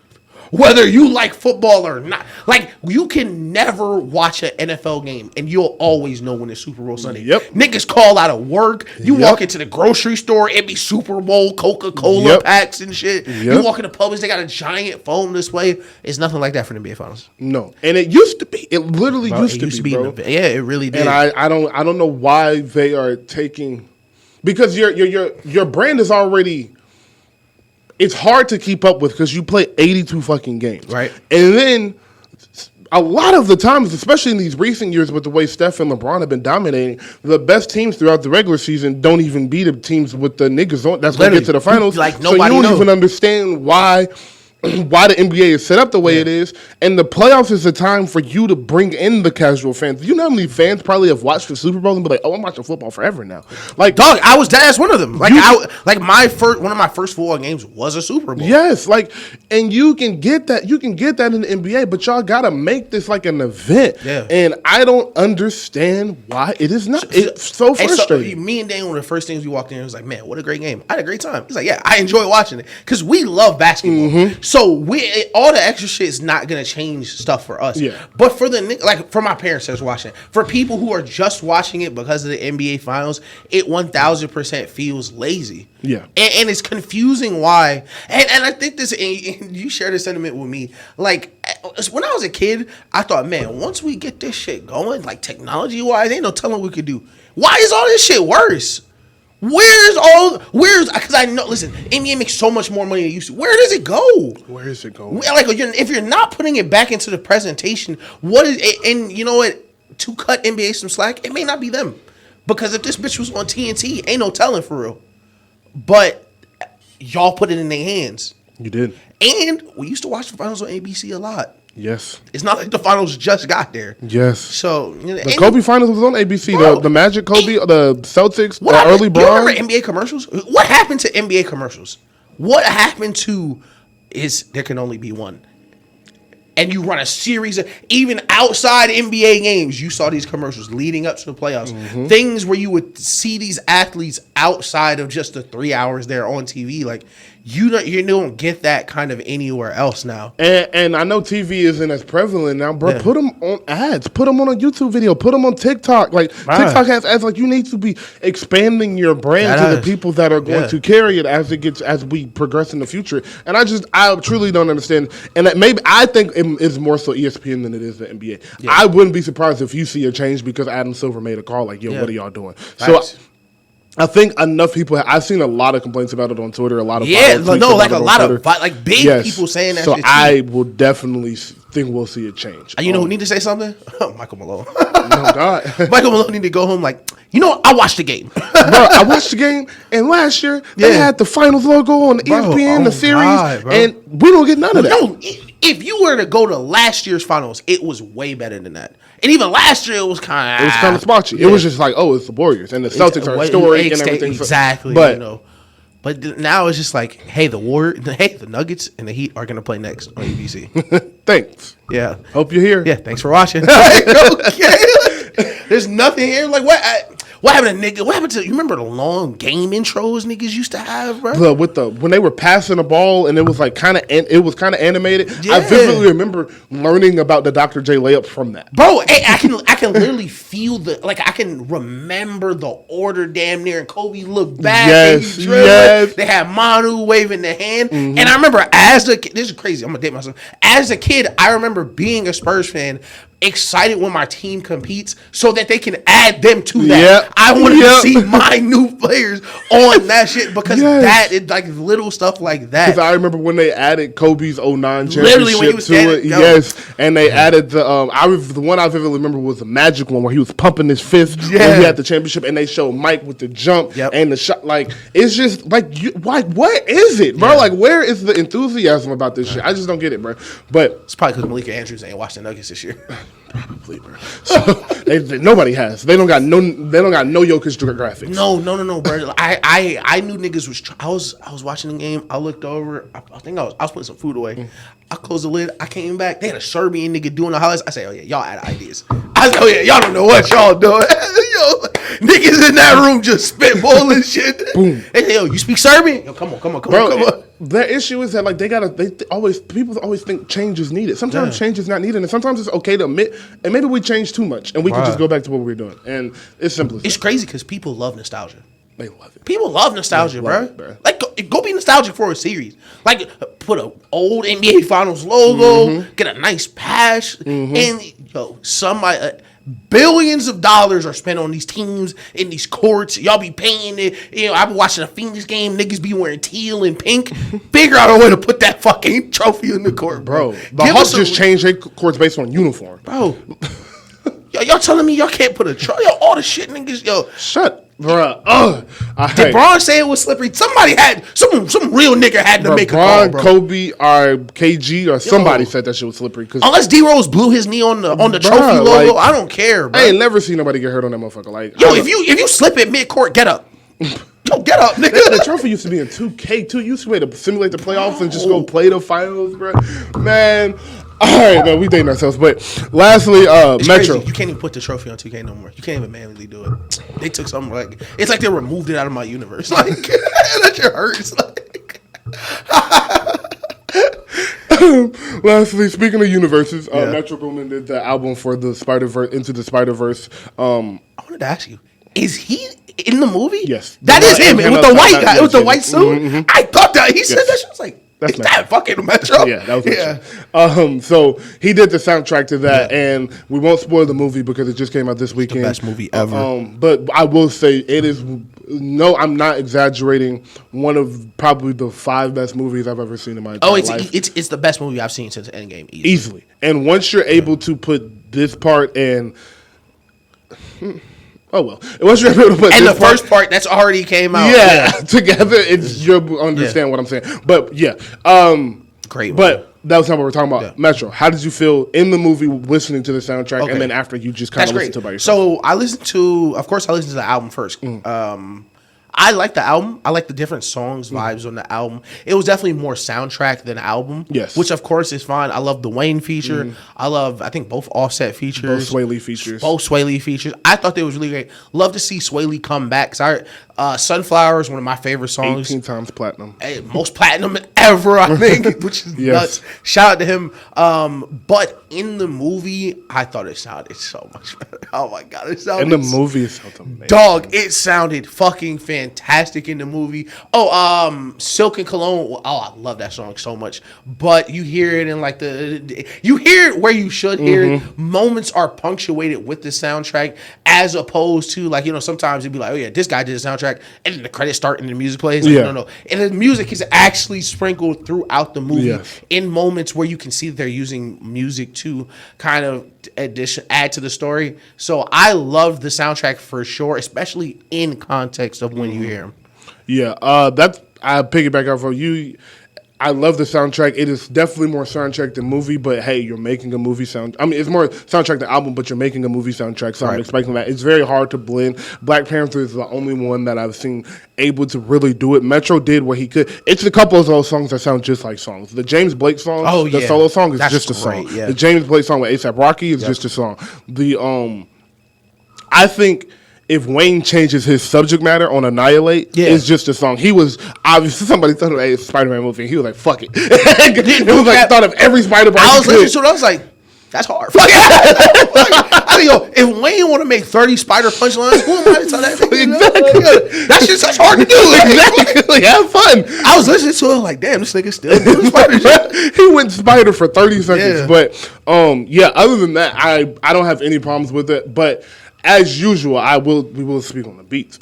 Speaker 1: Whether you like football or not. Like, you can never watch an NFL game, and you'll always know when it's Super Bowl Sunday.
Speaker 2: Yep.
Speaker 1: Niggas call out of work. You walk into the grocery store, it be Super Bowl, Coca-Cola packs and shit. You walk into Publix, they got a giant foam display. It's nothing like that for the NBA Finals.
Speaker 2: No. And it used to be. It literally used to be, bro.
Speaker 1: Yeah, it really did.
Speaker 2: And I don't know why they are taking... Because your brand is already... It's hard to keep up with because you play 82 fucking games.
Speaker 1: Right.
Speaker 2: And then a lot of the times, especially in these recent years with the way Steph and LeBron have been dominating, the best teams throughout the regular season don't even beat the teams with the niggas on. That's going to get to the finals.
Speaker 1: Like nobody
Speaker 2: So you don't even understand why why the NBA is set up the way it is, and the playoffs is a time for you to bring in the casual fans. You know how many fans probably have watched the Super Bowl and be like, "Oh, I'm watching football forever now." Like,
Speaker 1: dog, I was dead as one of them. Like, one of my first football games was a Super Bowl.
Speaker 2: Yes, like, and you can get that. You can get that in the NBA, but y'all gotta make this like an event.
Speaker 1: Yeah.
Speaker 2: And I don't understand why it is not. It's so frustrating.
Speaker 1: So, me and Dan, one of the first things we walked in, was like, "Man, what a great game! I had a great time." He's like, "Yeah, I enjoy watching it because we love basketball." So all the extra shit is not gonna change stuff for us.
Speaker 2: Yeah.
Speaker 1: But for for my parents that's watching, for people who are just watching it because of the NBA Finals, it 1000% feels lazy.
Speaker 2: Yeah.
Speaker 1: And it's confusing why. And I think this, and you share this sentiment with me. Like, when I was a kid, I thought, man, once we get this shit going, like technology wise, ain't no telling what we could do. Why is all this shit worse? Because I know, listen, NBA makes so much more money than it used to. Where does it go?
Speaker 2: Where is it going?
Speaker 1: Like, if you're not putting it back into the presentation, what is it? And you know what? To cut NBA some slack, it may not be them. Because if this bitch was on TNT, ain't no telling for real. But y'all put it in their hands.
Speaker 2: You did.
Speaker 1: And we used to watch the finals on ABC a lot.
Speaker 2: Yes.
Speaker 1: It's not like the finals just got there.
Speaker 2: Yes.
Speaker 1: So
Speaker 2: the Kobe finals was on ABC.
Speaker 1: Bro,
Speaker 2: the Magic Kobe, the Celtics, the
Speaker 1: early
Speaker 2: early Bron.
Speaker 1: You remember NBA commercials? What happened to NBA commercials? What happened to there can only be one? And you run a series of, even outside NBA games, you saw these commercials leading up to the playoffs. Things where you would see these athletes outside of just the 3 hours they're on TV. Like, you don't get that kind of anywhere else now.
Speaker 2: And I know TV isn't as prevalent now, bro. Yeah. Put them on ads. Put them on a YouTube video. Put them on TikTok. Like, TikTok has ads. Like, you need to be expanding your brand to the people that are going to carry it as we progress in the future. And I truly don't understand. And that I think it's more so ESPN than it is the NBA. Yeah. I wouldn't be surprised if you see a change because Adam Silver made a call like, yo, what are y'all doing?
Speaker 1: Nice.
Speaker 2: So I think enough people. I've seen a lot of complaints about it on Twitter. A lot of
Speaker 1: big people saying that.
Speaker 2: So
Speaker 1: shit
Speaker 2: I will definitely think we'll see a change.
Speaker 1: You know who need to say something? Michael Malone.
Speaker 2: Oh God,
Speaker 1: Michael Malone need to go home like, I watched the game.
Speaker 2: Bro, I watched the game, and last year they had the finals logo on ESPN, the series, and we don't get none of that.
Speaker 1: No, if you were to go to last year's finals, it was way better than that. And even last year, it was kind of
Speaker 2: spotchy. Yeah. It was just like, it's the Warriors and the Celtics are historic and everything.
Speaker 1: Exactly, But now it's just like, hey, the Nuggets and the Heat are gonna play next on ABC.
Speaker 2: Thanks.
Speaker 1: Yeah.
Speaker 2: Hope you're here.
Speaker 1: Yeah. Thanks for watching. Okay. There's nothing here. Like what happened to nigga? What happened to you? Remember the long game intros niggas used to have, bro?
Speaker 2: When they were passing the ball and it was like kind of animated.
Speaker 1: Yeah.
Speaker 2: I vividly remember learning about the Dr. J layup from that.
Speaker 1: Bro, I can literally feel I can remember the order damn near. And Kobe looked back.
Speaker 2: Yes.
Speaker 1: They had Manu waving the hand, and I remember this is crazy. I'm gonna date myself. As a kid, I remember being a Spurs fan, excited when my team competes so that they can add them to that.
Speaker 2: Yep.
Speaker 1: I wanted to see my new players on that shit because that is like little stuff like that.
Speaker 2: Because I remember when they added Kobe's 09 championship to it. Yes. And they added the one I vividly remember was the Magic one where he was pumping his fist when he had the championship, and they showed Mike with the jump and the shot. Like, it's just like, what is it, bro? Like, where is the enthusiasm about this shit? I just don't get it, bro. But
Speaker 1: it's probably because Malika Andrews ain't watched the Nuggets this year.
Speaker 2: Probably, bro. So nobody has. They don't got no Jokic graphics.
Speaker 1: No, bro. I knew niggas was. I was watching the game. I looked over. I think I was putting some food away. I closed the lid. I came back. They had a Serbian nigga doing the highlights. I say, oh yeah, y'all had ideas. I said, oh yeah, y'all don't know what y'all doing. Yo, niggas in that room just spitballing shit. Boom. They say, yo, you speak Serbian? Yo, come on.
Speaker 2: The issue is that like people always think change is needed. Sometimes change is not needed, and sometimes it's okay to admit, and maybe we changed too much, and we can just go back to what we were doing. And it's simple.
Speaker 1: It's crazy because people love nostalgia.
Speaker 2: They love it.
Speaker 1: People love nostalgia, bro. Like, go be nostalgic for a series. Like, put an old NBA Finals logo, get a nice patch, and somebody. Billions of dollars are spent on these teams in these courts. Y'all be paying it. I've been watching a Phoenix game. Niggas be wearing teal and pink. Figure out a way to put that fucking trophy in the court, bro.
Speaker 2: The Hawks just changed their courts based on uniform,
Speaker 1: bro. y'all telling me y'all can't put a trophy? Yo, all the shit niggas, yo.
Speaker 2: Shut. Bruh,
Speaker 1: did Braun say it was slippery? Somebody had some real nigga had to make a call, bro.
Speaker 2: Kobe or KG or somebody said that shit was slippery.
Speaker 1: Unless D Rose blew his knee on the trophy logo, I don't care, bro.
Speaker 2: I ain't never seen nobody get hurt on that motherfucker. Like,
Speaker 1: yo, if you slip at mid court, get up. Yo, get up, nigga.
Speaker 2: The trophy used to be in 2K too. You used to be able to simulate the playoffs and just go play the finals, bro. Man. All right, man, we dating ourselves. But lastly, Metro.
Speaker 1: Crazy. You can't even put the trophy on 2K no more. You can't even manually do it. They took something like it's like they removed it out of my universe. Like that shit hurts. Like.
Speaker 2: Lastly, speaking of universes, Metro Boomin did the album for the Spider-Verse, Into the Spider-Verse.
Speaker 1: I wanted to ask you, is he in the movie?
Speaker 2: Yes,
Speaker 1: that is him with the white guy, with the white suit.
Speaker 2: Mm-hmm.
Speaker 1: I thought that he said that shit. I was like. That's that fucking Metro.
Speaker 2: Yeah, that was Metro. So he did the soundtrack to that, and we won't spoil the movie because it just came out this weekend.
Speaker 1: The best movie ever.
Speaker 2: But I will say it is. No, I'm not exaggerating. One of probably the 5 best movies I've ever seen in my entire life.
Speaker 1: It's the best movie I've seen since Endgame.
Speaker 2: Easily. And once you're able to put this part and. Oh well, once you're able to put
Speaker 1: and the first part that's already came out,
Speaker 2: together, you'll understand what I'm saying. But
Speaker 1: great.
Speaker 2: But that was not what we're talking about. Yeah. Metro, how did you feel in the movie listening to the soundtrack, and then after you just kind of listened to it by yourself?
Speaker 1: So I listened to the album first. I like the album. I like the different songs, vibes on the album. It was definitely more soundtrack than album.
Speaker 2: Yes.
Speaker 1: Which, of course, is fine. I love the Wayne feature. I think, both Offset features.
Speaker 2: Both Sway Lee features.
Speaker 1: I thought they was really great. Love to see Sway Lee come back. Sunflower is one of my favorite songs.
Speaker 2: 18 times platinum.
Speaker 1: Most platinum ever, I think, which is nuts. Shout out to him. But in the movie, I thought it sounded so much better. Oh, my God. It sounded...
Speaker 2: In the movie, it sounded amazing.
Speaker 1: Dog, it sounded fucking fantastic in the movie. Silk and Cologne. Oh, I love that song so much. But you hear it in like you hear it where you should hear it. Moments are punctuated with the soundtrack as opposed to like, sometimes you'd be like, oh yeah, this guy did the soundtrack and then the credits start and the music plays. Like, no. And the music is actually sprinkled throughout the movie in moments where you can see that they're using music to kind of add to the story. So I love the soundtrack for sure, especially in context of when you hear them. Yeah,
Speaker 2: I piggyback off of you. I love the soundtrack. It is definitely more soundtrack than movie, but hey, you're making a movie sound. I mean, it's more soundtrack than album, but you're making a movie soundtrack, so I'm expecting that. It's very hard to blend. Black Panther is the only one that I've seen able to really do it. Metro did what he could. It's a couple of those songs that sound just like songs. The James Blake song, the solo song is just a song. Yeah. The James Blake song with A$AP Rocky is just a song. I think if Wayne changes his subject matter on Annihilate, it's just a song. He was obviously somebody thought of a Spider-Man movie. And he was like, "Fuck it." It was like thought of every Spider-Man.
Speaker 1: I was listening to it. I was like, "That's hard." I think, if Wayne want to make 30 Spider punchlines, who am I to tell that? Exactly. That's just such hard to do.
Speaker 2: Exactly. Have fun.
Speaker 1: I was listening to it like, damn, this nigga still doing Spider shit.
Speaker 2: He went Spider for 30 seconds, but other than that, I don't have any problems with it, but. As usual, we will speak on the beats.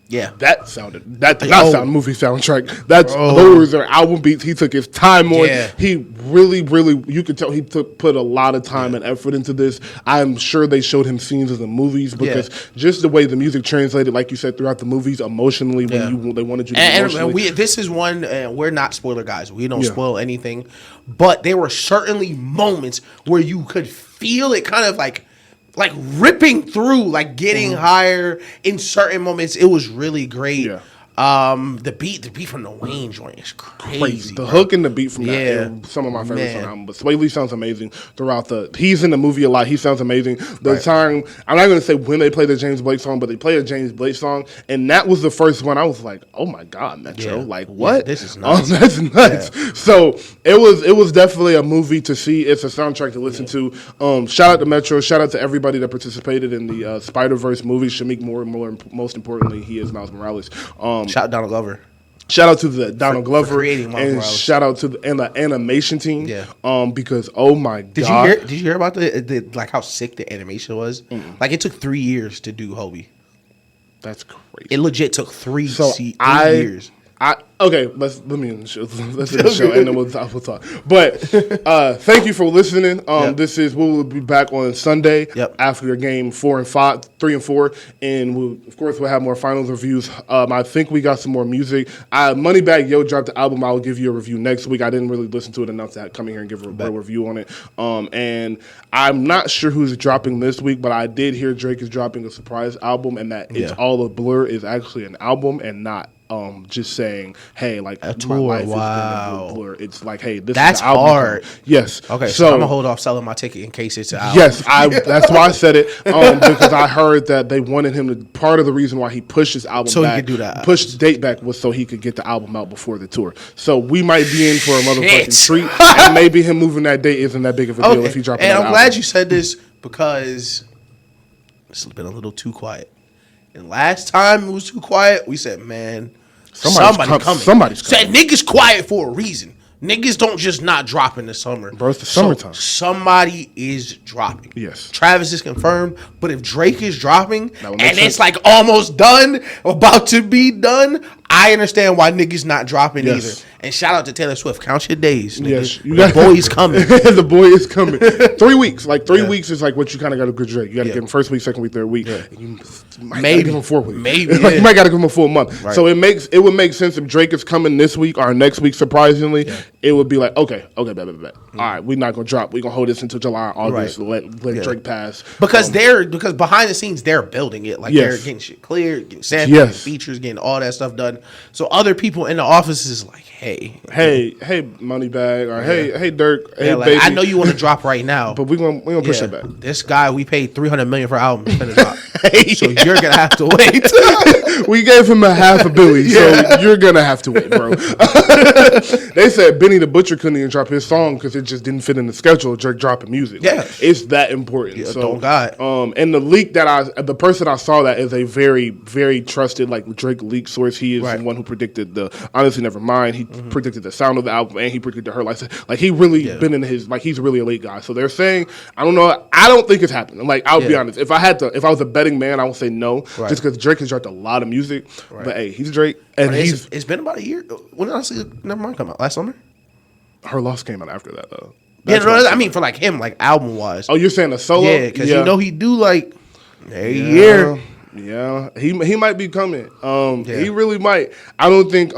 Speaker 1: Yeah,
Speaker 2: that did not sound movie soundtrack. Those are album beats. He took his time on. He really, you could tell he put a lot of time and effort into this. I'm sure they showed him scenes in the movies because just the way the music translated, like you said, throughout the movies, emotionally when they wanted you to.
Speaker 1: And this is one. We're not spoiler guys. We don't spoil anything, but there were certainly moments where you could feel it, kind of like ripping through, like getting higher in certain moments. It was really great. Yeah. The beat from the Wayne joint is crazy.
Speaker 2: The hook and the beat from that are some of my favorites on the album. But Sway Lee sounds amazing throughout he's in the movie a lot. He sounds amazing. The time, I'm not going to say when they play the James Blake song, but they play a James Blake song. And that was the first one I was like, oh my God, Metro. Like, what?
Speaker 1: This is nuts.
Speaker 2: That's nuts. Yeah. So it was definitely a movie to see. It's a soundtrack to listen to. Shout out to Metro. Shout out to everybody that participated in the Spider-Verse movie. Shamik Moore, most importantly, he is Miles Morales.
Speaker 1: Shout out Donald Glover.
Speaker 2: Shout out to the Donald Glover
Speaker 1: creating Miles Morales.
Speaker 2: Shout out to the animation team. Yeah. Because oh my God.
Speaker 1: Did you hear about the like how sick the animation was? Mm-mm. Like it took 3 years to do Hobie.
Speaker 2: That's crazy.
Speaker 1: It legit took 3 years.
Speaker 2: Let's end the show and then we'll talk. But thank you for listening. We will be back on Sunday after your game 3 and 4, and we'll have more finals reviews. I think we got some more music. Moneybagg Yo dropped the album. I will give you a review next week. I didn't really listen to it enough to come here and give a real review on it. And I'm not sure who's dropping this week, but I did hear Drake is dropping a surprise album, and that It's All a Blur is actually an album and not just saying, hey, like
Speaker 1: a tour.
Speaker 2: My life has been a blur. It's like, hey, that's an album
Speaker 1: hard.
Speaker 2: Yes.
Speaker 1: Okay, so I'm gonna hold off selling my ticket in case it's an album.
Speaker 2: Yes, that's why I said it because I heard that they wanted him to. Part of the reason why he pushed his album
Speaker 1: so
Speaker 2: back,
Speaker 1: he could do that,
Speaker 2: pushed the date back, was so he could get the album out before the tour. So we might be in for a motherfucking treat, and maybe him moving that date isn't that big of a deal if he drops.
Speaker 1: And I'm glad you said this because it's been a little too quiet. And last time it was too quiet, we said, man, somebody's coming. Somebody's coming. Said niggas quiet for a reason. Niggas don't just not drop in the summer.
Speaker 2: Bro, it's the summertime.
Speaker 1: Somebody is dropping.
Speaker 2: Yes.
Speaker 1: Travis is confirmed, but if Drake is dropping and it's like almost done, about to be done, I understand why niggas not dropping either. And shout out to Taylor Swift. Count your days, nigga. Yes, the boy is coming.
Speaker 2: The boy is coming. 3 weeks. Like 3 weeks is like what you kind of got to give Drake. You got to give him first week, second week, third week. Yeah. You might give him 4 weeks. Maybe. You might got to give him a full month. Right. So it would make sense if Drake is coming this week or next week, surprisingly. Yeah. It would be like, okay, bet. All right, we're not going to drop. We're going to hold this until July, August, let Drake pass.
Speaker 1: Because because behind the scenes, they're building it. Like they're getting shit cleared, getting samples, getting features, getting all that stuff done. So other people in the office is like, hey,
Speaker 2: Moneybagg, or hey, Dirk, hey,
Speaker 1: like,
Speaker 2: baby.
Speaker 1: I know you want to drop right now,
Speaker 2: but we're gonna push it back.
Speaker 1: This guy, we paid $300 million for albums, finna drop, so you're gonna have to wait.
Speaker 2: We gave him $500 million, so you're gonna have to wait, bro. They said Benny the Butcher couldn't even drop his song because it just didn't fit in the schedule of Drake dropping music.
Speaker 1: Yeah,
Speaker 2: like, it's that important.
Speaker 1: Yeah,
Speaker 2: so,
Speaker 1: don't God.
Speaker 2: And the leak the person I saw that is a very, very trusted like Drake leak source. He is the one who predicted Honestly Nevermind. He predicted the sound of the album, and he predicted her life. Like he really been in his he's really a late guy. So they're saying, I don't know. I don't think it's happening. Like I'll be honest. If I was a betting man, I would say no, just because Drake has dropped a lot of music. Right. But hey, he's Drake, and
Speaker 1: it's been about a year. When did Honestly Nevermind come out? Last summer.
Speaker 2: Her Loss came out after that though.
Speaker 1: I mean for like him, like album wise.
Speaker 2: Oh, you're saying a solo?
Speaker 1: Yeah, because he do like a year.
Speaker 2: Yeah, he might be coming. He really might. I don't think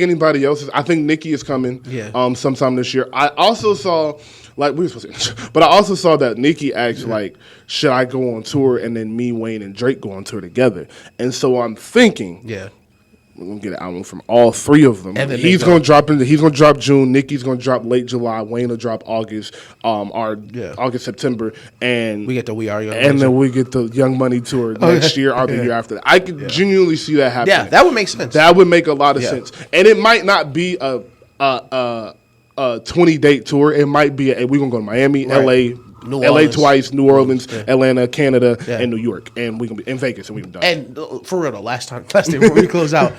Speaker 2: anybody else is. I think Nicki is coming. Yeah. Sometime this year. I also saw, like we were supposed to, but I also saw that Nicki asked like, should I go on tour and then me, Wayne, and Drake go on tour together? And so I'm thinking, we're gonna get an album from all three of them. And he's gonna drop June. Nicki's gonna drop late July. Wayne will drop August. August, September, and
Speaker 1: we get the We Are Young.
Speaker 2: And then we get the Young Money tour next year or the year after that. I could genuinely see that happening.
Speaker 1: Yeah, that would make sense.
Speaker 2: That would make a lot of sense. And it might not be a 20-date tour. It might be we're gonna go to Miami, LA. LA twice, New Orleans, Atlanta, Canada, and New York, and we're gonna be in Vegas, and we're done. And
Speaker 1: for real, last day before we close out,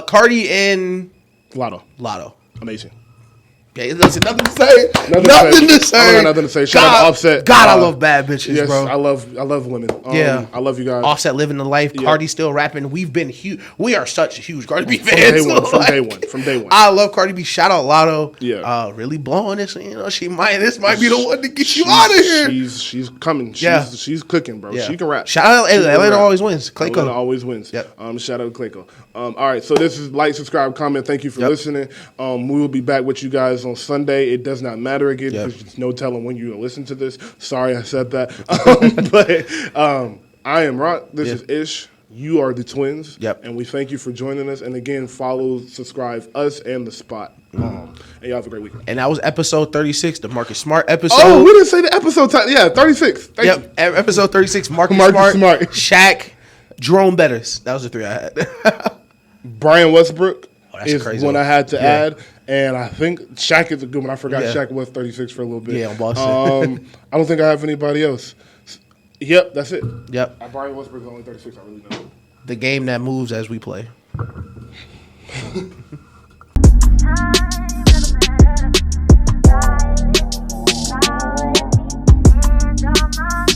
Speaker 1: Cardi and Lotto,
Speaker 2: amazing.
Speaker 1: Yeah, listen, nothing to say. Nothing to say.
Speaker 2: I don't got nothing to say. Shout out to Offset.
Speaker 1: God, I love bad bitches,
Speaker 2: yes,
Speaker 1: bro.
Speaker 2: I love women. I love you guys.
Speaker 1: Offset living the life. Yeah. Cardi still rapping. We've been huge. We are such huge Cardi B fans.
Speaker 2: From day one.
Speaker 1: I love Cardi B. Shout out Lotto.
Speaker 2: Yeah.
Speaker 1: Really blowing this. This might be the one to get you out of here.
Speaker 2: She's coming. She's cooking, bro. Yeah. She can rap.
Speaker 1: Shout out Atlanta always wins. Clayco.
Speaker 2: Atlanta always wins. Yep. Shout out to Clayco. All right. So this is like, subscribe, comment. Thank you for listening. We will be back with you guys on Sunday. It does not matter again because there's no telling when you're going to listen to this. Sorry I said that. But I am Rock. This is Ish. You are the twins. Yep. And we thank you for joining us. And again, follow, subscribe us and The Spot. And y'all have a great weekend. And that was episode 36, the Marcus Smart episode. Oh, we didn't say the episode time. Yeah, 36. Thank you. Episode 36, Marcus Smart, Shaq, Jerome Betters. That was the three I had. Brian Westbrook is crazy one I had to add. And I think Shaq is a good one. I forgot Shaq was 36 for a little bit. Yeah, on Boston. I don't think I have anybody else. Yep, that's it. Yep. Brian Westbrook is only 36. I really know. The game that moves as we play.